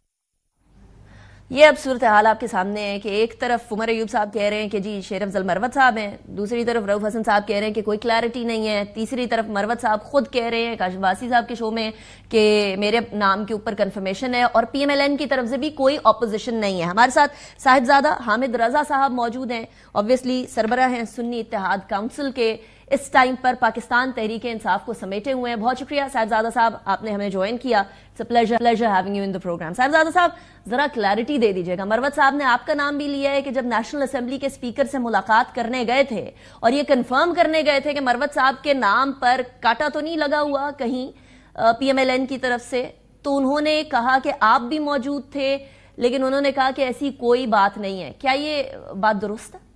یہ اب صورتحال آپ کے سامنے ہے کہ ایک طرف عمر ایوب صاحب کہہ رہے ہیں کہ جی شیر افضل مروت صاحب ہیں, دوسری طرف رؤف حسن صاحب کہہ رہے ہیں کہ کوئی کلیئرٹی نہیں ہے, تیسری طرف مروت صاحب خود کہہ رہے ہیں کاشف عباسی صاحب کے شو میں کہ میرے نام کے اوپر کنفرمیشن ہے, اور PMLN کی طرف سے بھی کوئی اپوزیشن نہیں ہے. ہمارے ساتھ صاحبزادہ حامد رضا صاحب موجود ہیں, obviously سربراہ ہیں سنی اتحاد کونسل کے, اس ٹائم پر پاکستان تحریک انصاف کو سمیٹے ہوئے ہیں. بہت شکریہ صاحبزادہ صاحب, آپ نے ہمیں جوائن کیا. It's a pleasure having you in the program. صاحبزادہ صاحب ذرا کلیئرٹی دے دیجیے گا, مروت صاحب نے آپ کا نام بھی لیا ہے کہ جب نیشنل اسمبلی کے اسپیکر سے ملاقات کرنے گئے تھے اور یہ کنفرم کرنے گئے تھے کہ مروت صاحب کے نام پر کاٹا تو نہیں لگا ہوا کہیں PMLN کی طرف سے, تو انہوں نے کہا کہ آپ بھی موجود تھے, لیکن انہوں نے کہا کہ ایسی کوئی بات نہیں ہے. کیا یہ بات درست ہے؟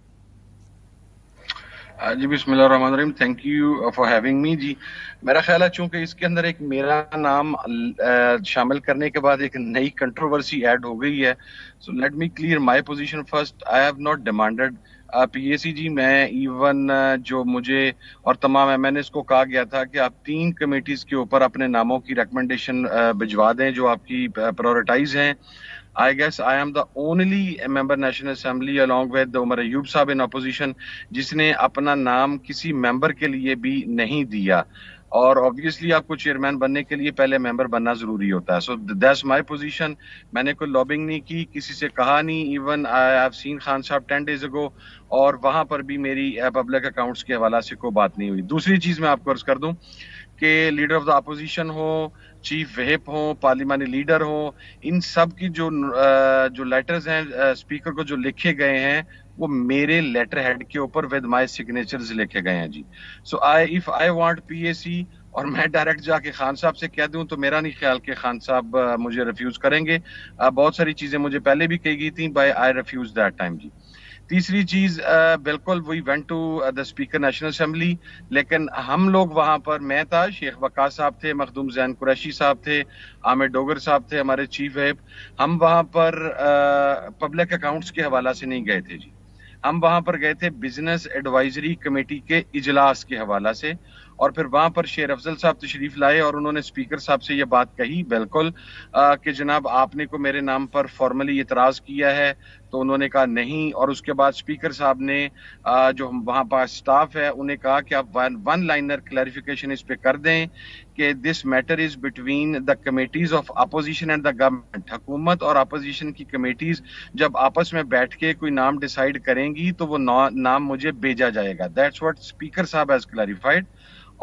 جی بسم اللہ الرحمن الرحیم, thank you for having me. جی میرا خیال ہے چونکہ اس کے اندر ایک میرا نام شامل کرنے کے بعد ایک نئی کنٹروورسی ایڈ ہو گئی ہے. So let me clear my position first. I have not demanded PAC جی. میں ایون جو مجھے اور تمام MNAs کو کہا گیا تھا کہ آپ 3 کمیٹیز کے اوپر اپنے ناموں کی ریکمنڈیشن بھجوا دیں جو آپ کی پرائورٹائز ہیں. I guess I am the only member National Assembly along with Umar Ayub साहब in opposition जिसने अपना नाम किसी मेंबर के लिए भी नहीं दिया. और ऑब्वियसली आपको चेयरमैन बनने के लिए पहले मेंबर बनना जरूरी होता है. So that's my position. मैंने कोई लॉबिंग नहीं की, किसी से कहा नहीं. Even I have seen Khan साहब 10 days ago और वहां पर भी मेरी पब्लिक अकाउंट्स के हवाला से कोई बात नहीं हुई. दूसरी चीज मैं आपको अर्ज कर दूं कि लीडर ऑफ द अपोजिशन हो, चीफ व्हिप हो, पार्लिमानी लीडर हो, इन सब की जो लेटर्स हैं स्पीकर को जो लिखे गए हैं वो मेरे लेटर हेड के ऊपर विद माय सिग्नेचर्स लिखे गए हैं जी. So if I want PAC और मैं डायरेक्ट जाके खान साहब से कह दूं तो मेरा नहीं ख्याल कि खान साहब मुझे रिफ्यूज करेंगे. बहुत सारी चीजें मुझे पहले भी कही गई थी, by I refuse that time जी. तीसरी चीज बिल्कुल we went to the speaker national assembly, लेकिन हम लोग वहां पर, मैं था, शेख वकास साहब थे, मखदूम जैन कुरैशी साहब थे, आमिर डोगर साहब थे, हमारे चीफ व्हिप. हम वहां पर पब्लिक अकाउंट्स के हवाला से नहीं गए थे जी. हम वहां पर गए थे बिजनेस एडवाइजरी कमेटी के इजलास के हवाला से. और फिर वहां पर शेर अफजल साहब तशरीफ लाए और उन्होंने स्पीकर साहब से ये बात कही बिल्कुल कि जनाब आपने को मेरे नाम पर फॉर्मली इतराज किया है. तो उन्होंने कहा नहीं. और उसके बाद स्पीकर साहब ने जो वहां पर स्टाफ है उन्हें कहा कि आप वन लाइनर क्लैरिफिकेशन इस पे कर दें कि this matter is between the committees of opposition and the government. हुकूमत और अपोजिशन की कमेटीज जब आपस में बैठ के कोई नाम डिसाइड करेंगी तो वो नाम मुझे भेजा जाएगा. दैट्स व्हाट स्पीकर साहब हैज क्लैरिफाइड.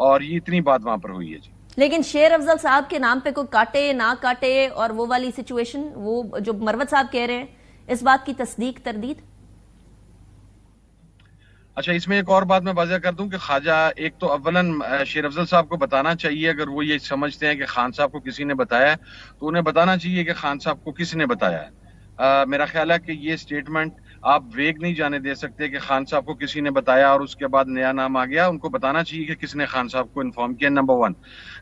और ये इतनी बात वहां पर हुई है जी. लेकिन शेर अफजल साहब के नाम पे कोई काटे ना काटे और वो वाली सिचुएशन, वो जो मरवत साहब कह रहे हैं, इस बात की तस्दीक तरदीद? अच्छा, इसमें एक और बात मैं वाज़ह कर दूं कि ख्वाजा, एक तो अव्वलन शेर अफजल साहब को बताना चाहिए, अगर वो ये समझते हैं कि खान साहब को किसी ने बताया है तो उन्हें बताना चाहिए कि खान साहब को किसने बताया है. मेरा ख्याल है कि ये स्टेटमेंट आप वेग नहीं जाने दे सकते कि खान साहब को किसी ने बताया और उसके बाद नया नाम आ गया. उनको बताना चाहिए कि किसने खान साहब को इन्फॉर्म किया, नंबर 1.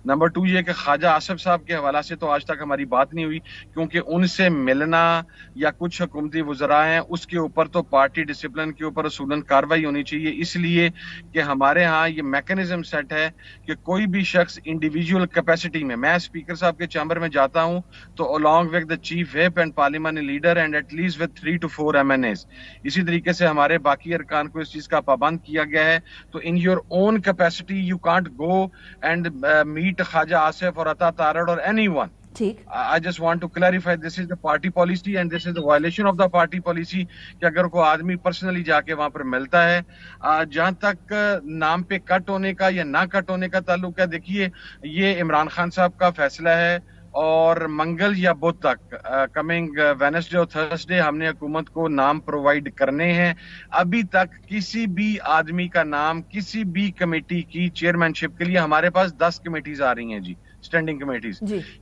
नंबर 2 ये कि ख्वाजा आसिफ साहब के हवाला से तो आज तक हमारी बात नहीं हुई, क्योंकि उनसे मिलना या कुछ हुकूमती वज़रा हैं उसके ऊपर तो पार्टी डिसिप्लिन के ऊपर असूलन कार्रवाई होनी चाहिए. इसलिए कि हमारे यहाँ ये मैकेनिज्म सेट है कि कोई भी शख्स इंडिविजुअल कैपेसिटी में, मैं स्पीकर साहब के चैम्बर में जाता हूँ तो along with the chief whip and parliament leader and at least with 3 to 4 MNAs. इसी तरीके से हमारे बाकी अरकान को इस चीज का पाबंद किया गया है. तो in your own capacity you can't go and meet Khawaja Asif और अता तारड़ और एनीवन. ठीक. I just want to clarify, this is the party policy and this is the violation of the party policy कि अगर कोई आदमी पर्सनली जाके वहां पर मिलता है. जहां तक नाम पे कट होने का या ना कट होने का ताल्लुक है, देखिए ये इमरान खान साहब का फैसला है और मंगल या बुध तक कमिंग वेडनेसडे और थर्सडे हमने हुकूमत को नाम प्रोवाइड करने हैं. अभी तक किसी भी आदमी का नाम किसी भी कमेटी की चेयरमैनशिप के लिए हमारे पास 10 कमेटीज आ रही हैं जी, स्टैंडिंग कमेटीज.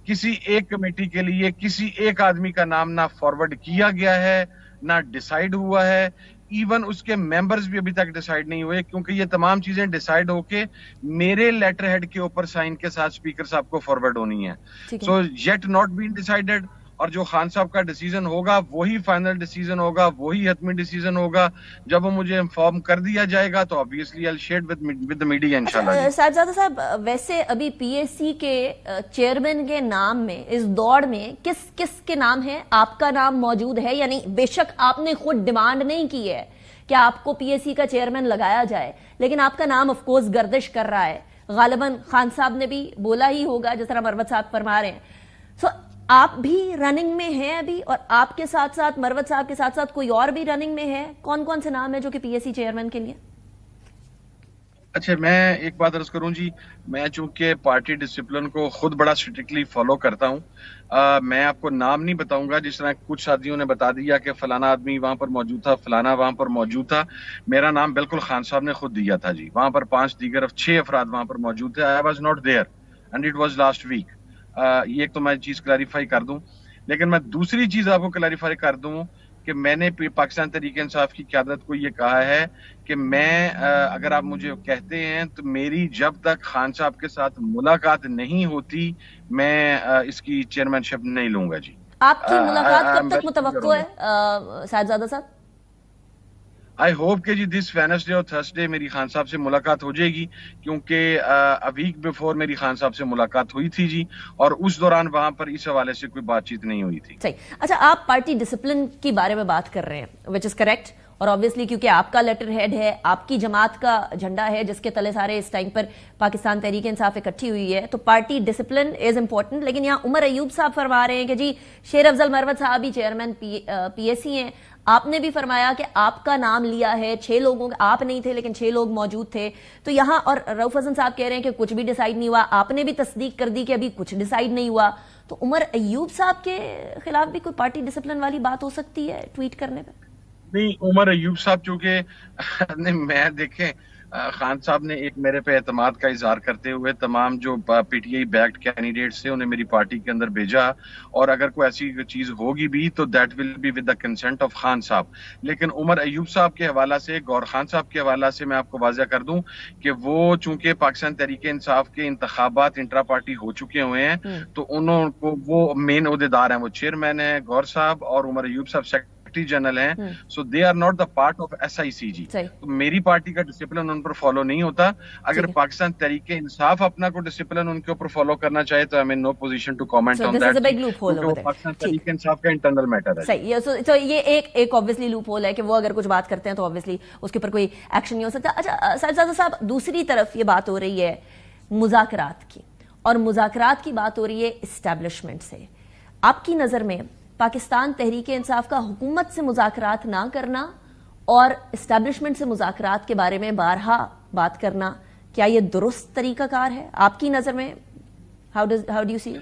किसी एक कमेटी के लिए किसी एक आदमी का नाम ना फॉरवर्ड किया गया है, ना डिसाइड हुआ है. इवन उसके मेंबर्स भी अभी तक डिसाइड नहीं हुए, क्योंकि ये तमाम चीजें डिसाइड होके मेरे लेटर हेड के ऊपर साइन के साथ स्पीकर साहब को फॉरवर्ड होनी है. So yet not been decided. और जो खान साहब का डिसीजन होगा वही फाइनल डिसीजन होगा, वही हतमी डिसीजन होगा. जब वो मुझे इन्फॉर्म कर दिया जाएगा तो obviously I will share with the media इंशाल्लाह. साहिबजादा साहब, वैसे अभी पीएसी के चेयरमैन के नाम में इस दौड़ में किस किस के नाम है? आपका नाम मौजूद है या नहीं? बेशक आपने खुद डिमांड नहीं की है कि आपको पीएसी का चेयरमैन लगाया जाए, लेकिन आपका नाम ऑफ कोर्स गर्दिश कर रहा है. गालिबन खान साहब ने भी बोला ही होगा, जिस तरह मरवत साहब फरमा रहे हैं. सो आप भी रनिंग में हैं अभी, और आपके साथ साथ मरवत साहब के साथ साथ कोई और भी रनिंग में है? कौन कौन से नाम है जो कि पीएसी चेयरमैन के लिए? अच्छा, मैं एक बात अर्ज करूं जी, मैं चूंकि पार्टी डिसिप्लिन को खुद बड़ा स्ट्रिक्टली फॉलो करता हूं, मैं आपको नाम नहीं बताऊंगा जिस तरह कुछ साथियों ने बता दिया कि फलाना आदमी वहां पर मौजूद था, फलाना वहां पर मौजूद था. मेरा नाम बिल्कुल खान साहब ने खुद दिया था जी. वहां पर 5 दीगर 6 अफराद वहां पर मौजूद थे. I was not there and it was last week. ये एक तो मैं चीज क्लैरिफाई कर दूं, लेकिन मैं दूसरी चीज आपको क्लैरिफाई कर दूं कि मैंने पाकिस्तान तहरीक इंसाफ की क़यादत को ये कहा है कि मैं, अगर आप मुझे कहते हैं तो मेरी जब तक खान साहब के साथ मुलाकात नहीं होती मैं इसकी चेयरमैनशिप नहीं लूंगा जी. आपकी मुलाकात कब तक मुतवक्को है साहिबजादा साहब? आई होप कि जी दिस वेडनेसडे और थर्सडे मेरी खान साहब से मुलाकात हो जाएगी, क्योंकि अ वीक बिफोर मेरी खान साहब से मुलाकात हुई थी जी, और उस दौरान वहां पर इस हवाले से कोई बातचीत नहीं हुई थी। सही। अच्छा, आप पार्टी डिसिप्लिन की बारे में बात कर रहे हैं, विच इज करेक्ट, और ऑब्वियसली क्योंकि आपका लेटर हेड है, आपकी जमात का झंडा है जिसके तले सारे इस टाइम पर पाकिस्तान तहरीक इंसाफ इकट्ठी हुई है, तो पार्टी डिसिप्लिन इज इंपॉर्टेंट। लेकिन यहाँ उमर अयूब साहब फरमा रहे हैं कि जी शेर अफजल मरवत साहब ही चेयरमैन पीएसी हैं। आपने भी फरमाया कि आपका नाम लिया है, 6 लोगों, आप नहीं थे लेकिन 6 लोग मौजूद थे। तो यहाँ और रऊफ हसन साहब कह रहे हैं कि कुछ भी डिसाइड नहीं हुआ, आपने भी तस्दीक कर दी कि अभी कुछ डिसाइड नहीं हुआ। तो उमर अयूब साहब के खिलाफ भी कोई पार्टी डिसिप्लिन वाली बात हो सकती है ट्वीट करने पर? नहीं, उमर अयूब साहब चूंकि मैं देखें खान साहब ने एक मेरे पे एतमाद का इजहार करते हुए तमाम जो पीटीआई बैक्ड कैंडिडेट्स थे उन्हें मेरी पार्टी के अंदर भेजा, और अगर कोई ऐसी चीज होगी भी तो that will be with the consent of Khan साहब। लेकिन उमर अयूब साहब के हवाला से, गौर खान साहब के हवाला से मैं आपको वाज़ेह कर दूं कि वो चूंकि पाकिस्तान तहरीक इंसाफ के इंतखाबात इंट्रा पार्टी हो चुके हुए हैं, तो उनको वो मेन ओहदेदार हैं, वो चेयरमैन है गौर साहब और उमर अयूब साहब जनरल हैं, so they are not the part of SICG। तो मेरी पार्टी का डिसिप्लिन उन पर फॉलो नहीं होता। अगर पाकिस्तान तहरीक इंसाफ अपना को डिसिप्लिन उनके ऊपर फॉलो करना चाहे तो I am in no position to comment on that, Pakistan Tehreek Insaf का इंटरनल मैटर है। सही, तो ये एक ऑब्वियसली लूप होल है कि वो अगर कुछ बात करते हैं तो ऑब्वियसली उसके ऊपर कोई एक्शन नहीं हो सकता। अच्छा साहिबजादा साहब, दूसरी तरफ ये बात हो रही है मुज़ाकरात की, और मुज़ाकरात की बात हो रही है एस्टैब्लिशमेंट से। आपकी नजर में पाकिस्तान तहरीक इंसाफ का हुकूमत से मुज़ाकरात ना करना और एस्टैब्लिशमेंट से मुज़ाकरात के बारे में बारहा बात करना, क्या ये दुरुस्त तरीकाकार है आपकी नजर में? How do you see?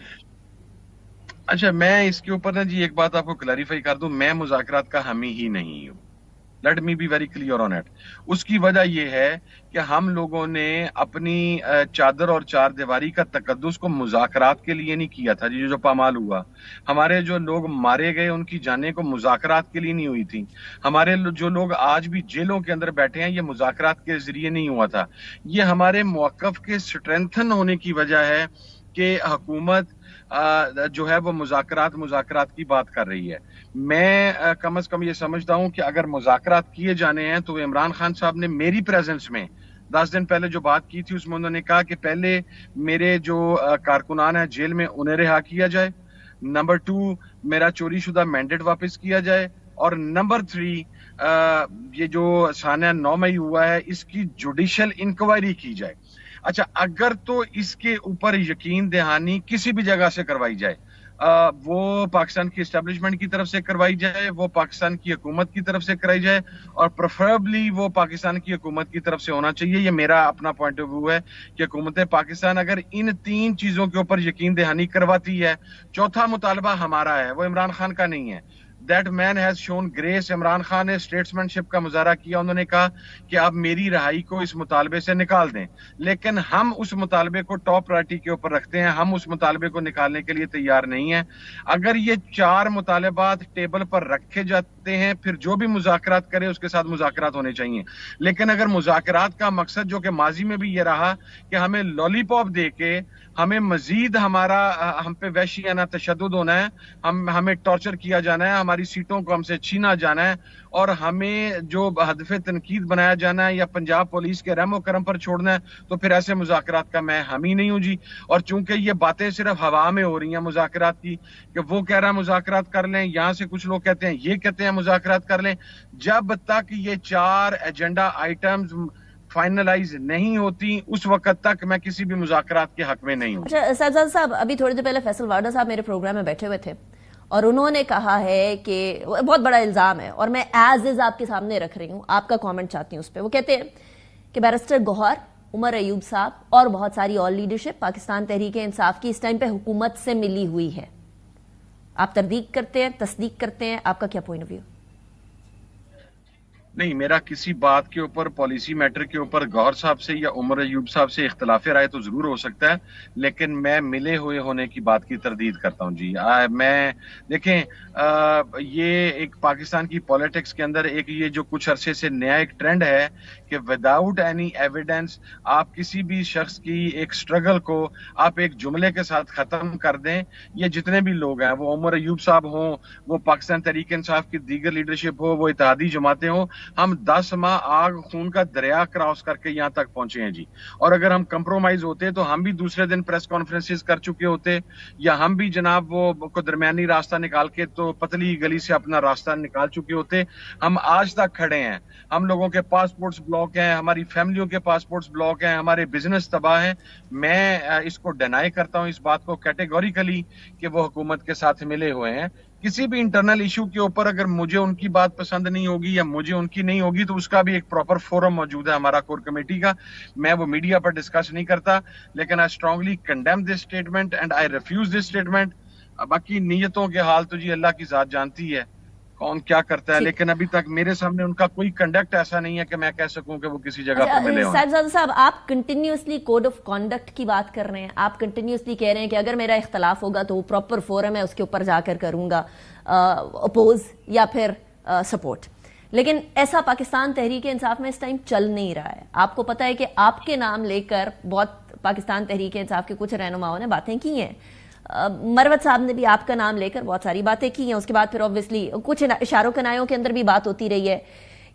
अच्छा, मैं इसके ऊपर ना जी एक बात आपको क्लैरिफाई कर दूं, मैं मुज़ाकरात का हामी ही नहीं हूं। Let me be very clear on it. उसकी वजह यह है कि हम लोगों ने अपनी चादर और चार दीवारी का तकद्दुस को मुज़ाकरात के लिए नहीं किया था जी। जो पामाल हुआ, हमारे जो लोग मारे गए उनकी जानें को मुज़ाकरात के लिए नहीं हुई थी। हमारे जो लोग आज भी जेलों के अंदर बैठे हैं, ये मुज़ाकरात के जरिए नहीं हुआ था। ये हमारे मौक़िफ़ के स्ट्रेंथन होने की वजह है कि हुकूमत जो है वो मुज़ाकरात की बात कर रही है। मैं कम से कम ये समझता हूं कि अगर मुज़ाकरात किए जाने हैं तो इमरान खान साहब ने मेरी प्रेजेंस में 10 दिन पहले जो बात की थी उसमें उन्होंने कहा कि पहले मेरे जो कारकुनान है जेल में उन्हें रिहा किया जाए, नंबर 2 मेरा चोरी शुदा मैंडेट वापस किया जाए, और नंबर 3 ये जो साना 9 मई हुआ है इसकी जुडिशियल इंक्वायरी की जाए। अच्छा, अगर तो इसके ऊपर यकीन दहानी किसी भी जगह से करवाई जाए, वो पाकिस्तान की एस्टेब्लिशमेंट की तरफ से करवाई जाए, वो पाकिस्तान की हुकूमत की तरफ से कराई जाए, और प्रेफरेबली वो पाकिस्तान की हुकूमत की तरफ से होना चाहिए। ये मेरा अपना पॉइंट ऑफ व्यू है कि हुकूमत पाकिस्तान अगर इन 3 चीजों के ऊपर यकीन दहानी करवाती है, चौथा मुतालबा हमारा है, वो इमरान खान का नहीं है। That man has shown grace. Imran Khan ने स्टेट्समैनशिप का मुजाहरा किया, उन्होंने कहा कि आप मेरी रहाई को इस मुतालबे से निकाल दें, लेकिन हम उस मुतालबे को टॉप प्रायोरिटी के ऊपर रखते हैं, हम उस मुतालबे को निकालने के लिए तैयार नहीं है। अगर ये 4 मुतालबात टेबल पर रखे जाते हैं, फिर जो भी मुज़ाकरात करे उसके साथ मुज़ाकरात होने चाहिए। लेकिन अगर मुज़ाकरात का मकसद जो कि माजी में भी ये रहा कि हमें लॉलीपॉप दे के हमें मजीद हम पे वहशियाना तशद्दुद होना है, हमें टॉर्चर किया जाना है, हमारी सीटों को हमसे छीना जाना है, और हमें जो हदफ़े तनकीद बनाया जाना है या पंजाब पुलिस के रहमो करम पर छोड़ना है, तो फिर ऐसे मुज़ाकरात का मैं हामी नहीं हूं जी। और चूंकि ये बातें सिर्फ हवा में हो रही हैं मुज़ाकरात की, कि वो कह रहा है मुज़ाकरात कर लें, यहां से कुछ लोग कहते हैं ये कहते हैं मुज़ाकरात कर लें, जब तक ये 4 एजेंडा आइटम्स फाइनलाइज नहीं होती उस वक्त तक मैं किसी भी मुज़ाकरात के हक में नहीं हूं। अच्छा साहिबजादा साहब, अभी थोड़ी देर पहले फैसल वाडा साहब मेरे प्रोग्राम में बैठे हुए थे और उन्होंने कहा है कि बहुत बड़ा इल्जाम है और मैं एज इज आपके सामने रख रही हूं, आपका कमेंट चाहती हूं उस पर। वो कहते हैं कि बैरिस्टर गौहर, उमर अयूब साहब और बहुत सारी और लीडरशिप पाकिस्तान तहरीक इंसाफ की इस टाइम पे हुकूमत से मिली हुई है। आप तस्दीक करते हैं, आपका क्या पॉइंट ऑफ व्यू? नहीं, मेरा किसी बात के ऊपर, पॉलिसी मैटर के ऊपर गौहर साहब से या उमर अयूब साहब से इख्तलाफ राय तो जरूर हो सकता है, लेकिन मैं मिले हुए होने की बात की तरदीद करता हूं जी। मैं देखें, ये एक पाकिस्तान की पॉलिटिक्स के अंदर एक ये जो कुछ अरसे से नया एक ट्रेंड है कि विदाउट एनी एविडेंस आप किसी भी शख्स की एक स्ट्रगल को आप एक जुमले के साथ खत्म कर दें। ये जितने भी लोग हैं, वो उमर अयूब साहब हों, वो पाकिस्तान तहरीक इंसाफ की दीगर लीडरशिप हो, वो इत्तेहादी जमातें हों, हम 10 माह आग खून का दरिया क्रॉस करके यहाँ तक पहुंचे हैं जी। और अगर हम कंप्रोमाइज होते तो हम भी दूसरे दिन प्रेस कॉन्फ्रेंसेस कर चुके होते, या हम भी जनाब वो को दरमियानी रास्ता निकाल के तो पतली गली से अपना रास्ता निकाल चुके होते। हम आज तक खड़े हैं, हम लोगों के पासपोर्ट्स ब्लॉक हैं, हमारी फैमिलियों के पासपोर्ट्स ब्लॉक हैं, हमारे बिजनेस तबाह हैं। मैं इसको डिनाई करता हूं, इस बात को कैटेगोरिकली, कि वो हुकूमत के साथ मिले हुए हैं। किसी भी इंटरनल इशू के ऊपर अगर मुझे उनकी बात पसंद नहीं होगी या मुझे उनकी नहीं होगी तो उसका भी एक प्रॉपर फोरम मौजूद है हमारा कोर कमेटी का। मैं वो मीडिया पर डिस्कस नहीं करता, लेकिन I strongly condemn this statement and I refuse this statement. बाकी नीयतों के हाल तो जी अल्लाह की जात जानती है कौन क्या करता है, लेकिन अभी तक मेरे सामने उनका कोई कंडक्ट ऐसा नहीं है कि मैं कह सकूं कि वो किसी जगह पर मिले हों। साहिबजादा साहब, आप कंटिन्यूअसली कोड ऑफ कॉन्डक्ट की बात कर रहे हैं, आप कंटिन्यूअसली कह रहे हैं कि अगर मेरा इख्तलाफ होगा तो वो प्रॉपर फोरम है, उसके ऊपर जाकर करूंगा अपोज या फिर सपोर्ट। लेकिन ऐसा पाकिस्तान तहरीक इंसाफ में इस टाइम चल नहीं रहा है। आपको पता है कि आपके नाम लेकर बहुत पाकिस्तान तहरीक इंसाफ के कुछ रहनुमाओं ने बातें की हैं, मरवत साहब ने भी आपका नाम लेकर बहुत सारी बातें की हैं, उसके बाद फिर ऑब्वियसली कुछ इशारों कनायों के अंदर भी बात होती रही है।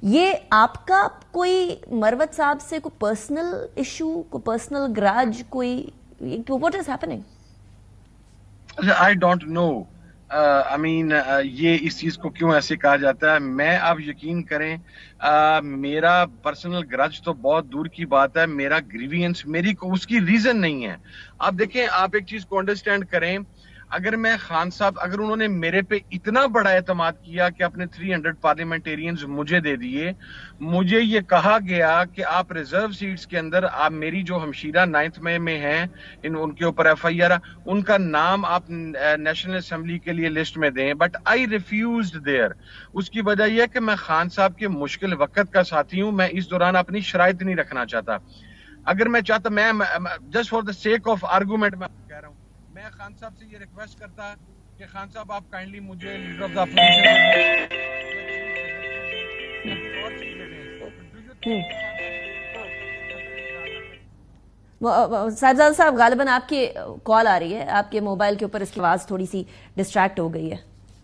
ये आपका कोई मरवत साहब से कोई पर्सनल इशू, कोई पर्सनल ग्राज, कोई what is happening? I don't know, I mean ये इस चीज को क्यों ऐसे कहा जाता है। मैं, आप यकीन करें, मेरा पर्सनल ग्रज तो बहुत दूर की बात है, मेरा ग्रीवियंस मेरी को उसकी रीजन नहीं है। आप देखें, आप एक चीज को अंडरस्टैंड करें, अगर मैं खान साहब, अगर उन्होंने मेरे पे इतना बड़ा एतमाद किया कि अपने 300 पार्लियामेंटेरियंस मुझे दे दिए, मुझे ये कहा गया कि आप रिजर्व सीट्स के अंदर, आप मेरी जो हमशीरा 9th में हैं, इन उनके ऊपर FIR, उनका नाम आप नेशनल असेंबली के लिए लिस्ट में दें, बट आई रिफ्यूज्ड देयर। उसकी वजह यह है कि मैं खान साहब के मुश्किल वक्त का साथी हूं, मैं इस दौरान अपनी शराइत नहीं रखना चाहता। अगर मैं चाहता, मैं just for the sake of argument मैं कह रहा हूं, मैं खान साहब से ये रिक्वेस्ट करता कि खान साहब आप काइंडली मुझे leader of the opposition Sahibzada साहब, गालिबन आपकी कॉल आ रही है, आपके मोबाइल के ऊपर इसकी आवाज थोड़ी सी डिस्ट्रैक्ट हो गई है।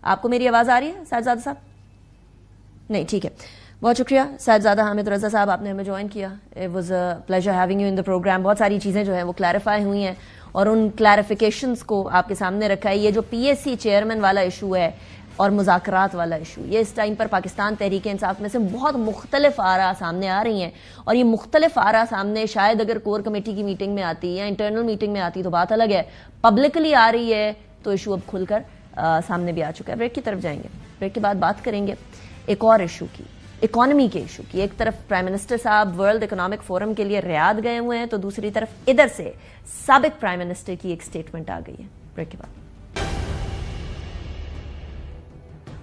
आपको मेरी आवाज आ रही है साहिबजादा साहब? नहीं, ठीक है, बहुत शुक्रिया साहिबजादा हामिद रजा साहब, आपने हमें ज्वाइन किया। It was a pleasure having you in the programme. बहुत सारी चीजें जो है वो क्लैरिफाई हुई हैं और उन क्लैरिफिकेशंस को आपके सामने रखा है। ये जो PSC चेयरमैन वाला इशू है और मुज़ाकरात वाला इशू, ये इस टाइम पर पाकिस्तान तहरीक इंसाफ में से बहुत मुख्तलिफ आरा सामने आ रही हैं, और ये मुख्तलिफ आरा सामने शायद अगर कोर कमेटी की मीटिंग में आती या इंटरनल मीटिंग में आती तो बात अलग है, पब्लिकली आ रही है तो इशू अब खुलकर सामने भी आ चुका है। ब्रेक की तरफ जाएंगे, ब्रेक के बाद बात करेंगे एक और इशू की, इकोनॉमी के इशू की। एक तरफ प्राइम मिनिस्टर साहब वर्ल्ड इकोनॉमिक फोरम के लिए रियाद गए हुए हैं, तो दूसरी तरफ इधर से साबिक प्राइम मिनिस्टर की एक स्टेटमेंट आ गई है। ब्रेक के बाद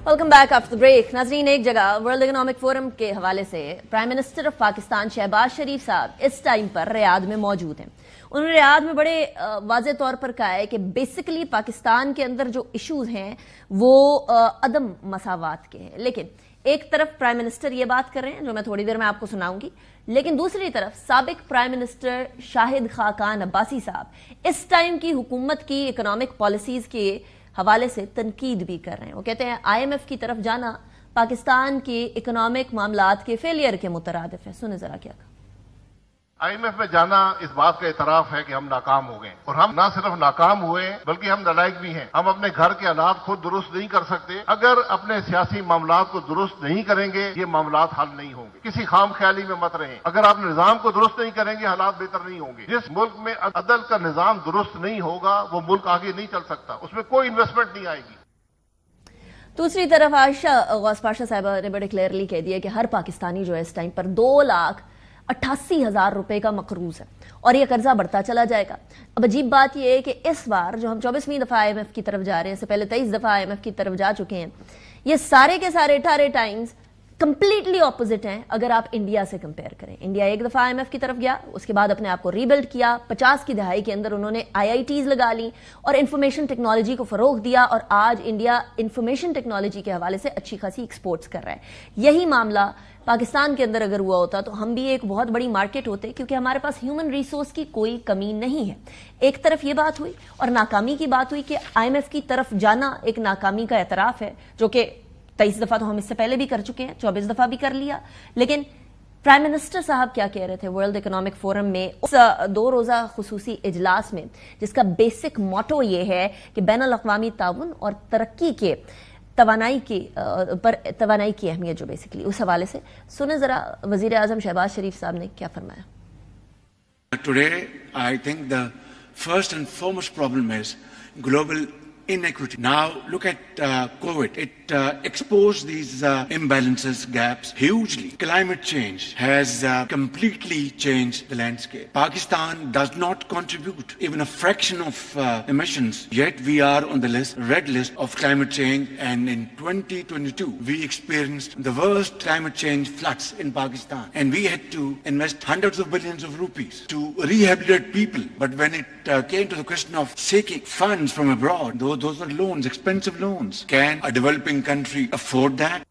welcome back after the break. नाजरीन, एक जगह वर्ल्ड इकोनॉमिक फोरम के हवाले से prime minister of Pakistan Shehbaz Sharif साहब इस टाइम पर रियाद में मौजूद हैं। उन्होंने रियाद में बड़े वाज़े तौर पर कहा है कि बेसिकली पाकिस्तान के अंदर जो इश्यूज हैं वो अदम मसावात के हैं। लेकिन एक तरफ प्राइम मिनिस्टर ये बात कर रहे हैं जो मैं थोड़ी देर में आपको सुनाऊंगी, लेकिन दूसरी तरफ साबिक प्राइम मिनिस्टर शाहिद खाकान अब्बासी साहब इस टाइम की हुकूमत की इकोनॉमिक पॉलिसीज के हवाले से तनकीद भी कर रहे हैं। वो कहते हैं IMF की तरफ जाना पाकिस्तान के इकोनॉमिक मामलात के फेलियर के मुतरादिफ है। सुने जरा क्या कहा। IMF में जाना इस बात का इतराफ है कि हम नाकाम हो गए, और हम ना सिर्फ नाकाम हुए बल्कि हम नालायक भी हैं। हम अपने घर के हालात खुद दुरुस्त नहीं कर सकते। अगर अपने सियासी मामलात को दुरुस्त नहीं करेंगे ये मामलात हल नहीं होंगे। किसी खाम ख्याली में मत रहें। अगर आप निजाम को दुरुस्त नहीं करेंगे हालात बेहतर नहीं होंगे। जिस मुल्क में अदल का निजाम दुरुस्त नहीं होगा वो मुल्क आगे नहीं चल सकता, उसमें कोई इन्वेस्टमेंट नहीं आएगी। दूसरी तरफ आयशा गौस पाशा साहिबा ने बड़े क्लियरली कह दिया कि हर पाकिस्तानी जो है इस टाइम पर 2,88,000 रुपए का मकरूज है और ये कर्जा बढ़ता चला जाएगा। अब अजीब बात यह है कि इस बार जो हम 24वीं दफा IMF की तरफ जा रहे हैं, इससे पहले 23 दफा IMF की तरफ जा चुके हैं, ये सारे के सारे 18 टाइम्स कंप्लीटली ऑपोजिट हैं अगर आप इंडिया से कंपेयर करें। इंडिया एक दफा IMF की तरफ गया, उसके बाद अपने आप को रीबिल्ड किया, 50 की दहाई के अंदर उन्होंने IITs लगा ली और इंफॉर्मेशन टेक्नोलॉजी को फरोग दिया, और आज इंडिया इंफॉर्मेशन टेक्नोलॉजी के हवाले से अच्छी खासी एक्सपोर्ट्स कर रहा है। यही मामला पाकिस्तान के अंदर अगर हुआ होता तो हम भी एक बहुत बड़ी मार्केट होते, क्योंकि हमारे पास ह्यूमन रिसोर्स की कोई कमी नहीं है। एक तरफ ये बात हुई, और नाकामी की बात हुई कि IMF की तरफ जाना एक नाकामी का एतराफ है, जो कि 23 दफा तो हम इससे पहले भी कर चुके हैं, 24 दफा भी कर लिया। लेकिन प्राइम मिनिस्टर साहब क्या कह रहे थे वर्ल्ड इकोनॉमिक फोरम में उस 2 रोजा खुसूसी इजलास में, जिसका बेसिक मोटो ये है कि बैनुल अक़वामी ताउन और तरक्की के तवानाई की अहमियत जो बेसिकली, उस हवाले से सुने जरा वजीर आजम शहबाज शरीफ साहब ने क्या फरमाया। Today, I think the first and foremost problem is global inequity. Now, look at COVID. It exposed these imbalances, gaps hugely. Climate change has completely changed the landscape. Pakistan does not contribute even a fraction of emissions, yet we are on the red list of climate change, and in 2022, we experienced the worst climate change floods in Pakistan, and we had to invest hundreds of billions of rupees to rehabilitate people. But when it came to the question of seeking funds from abroad, those were loans, expensive loans. Can a developing country afford that?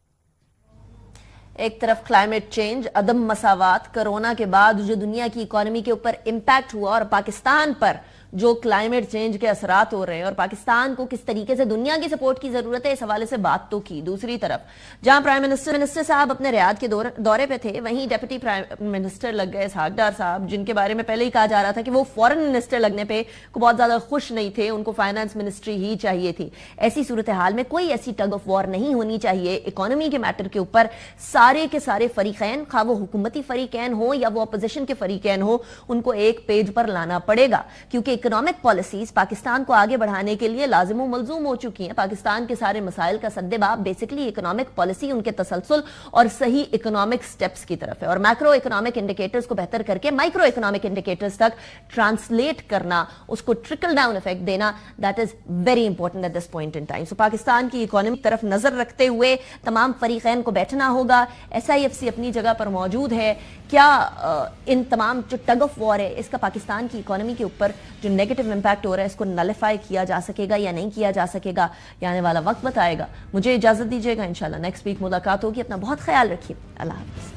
एक तरफ climate change, अदम मसावात, corona के बाद जो दुनिया की economy के ऊपर impact हुआ और पाकिस्तान पर जो क्लाइमेट चेंज के असरात हो रहे हैं और पाकिस्तान को किस तरीके से दुनिया की सपोर्ट की जरूरत है, इस हवाले से बात तो की। दूसरी तरफ जहां प्राइम मिनिस्टर साहब अपने रियाद के दौरे पे थे, वहीं डेप्यूटी प्राइम मिनिस्टर लग गए इसहाक डार साहब, जिनके बारे में पहले ही कहा जा रहा था कि वो फॉरेन मिनिस्टर लगने पे को बहुत ज्यादा खुश नहीं थे, उनको फाइनेंस मिनिस्ट्री ही चाहिए थी। ऐसी सूरत हाल में कोई ऐसी टग ऑफ वॉर नहीं होनी चाहिए इकोनॉमी के मैटर के ऊपर। सारे के सारे फरीकैन, खा वो हुकूमती फरीकैन हो या वो अपोजिशन के फरीकैन हो, उनको एक पेज पर लाना पड़ेगा, क्योंकि इकोनॉमिक पॉलिसीज पाकिस्तान को आगे बढ़ाने के लिए लाजिम व मलजूम हो चुकी हैं। पाकिस्तान के सारे मसाइल का सद्देबाब बेसिकली इकोनॉमिक पॉलिसी, उनके तसलसल और सही इकोनॉमिक स्टेप्स की तरफ है, और मैक्रो इकोनॉमिक इंडिकेटर्स को बेहतर करके माइक्रो इकोनॉमिक इंडिकेटर्स तक ट्रांसलेट करना, उसको ट्रिकल डाउन इफेक्ट देना, that is very important at this point in time. So Pakistan की इकोनॉमी की तरफ नजर रखते हुए तमाम फरीकैन को बैठना होगा। SIFC अपनी जगह पर मौजूद है। क्या इन तमाम जो टग ऑफ वॉर है, इसका पाकिस्तान की इकोनॉमी के ऊपर जो नेगेटिव इंपैक्ट हो रहा है, इसको नलिफाई किया जा सकेगा या नहीं किया जा सकेगा, ये आने वाला वक्त बताएगा। मुझे इजाजत दीजिएगा, इंशाल्लाह नेक्स्ट वीक मुलाकात होगी। अपना बहुत ख्याल रखिए। अल्लाह हाफ़िज़।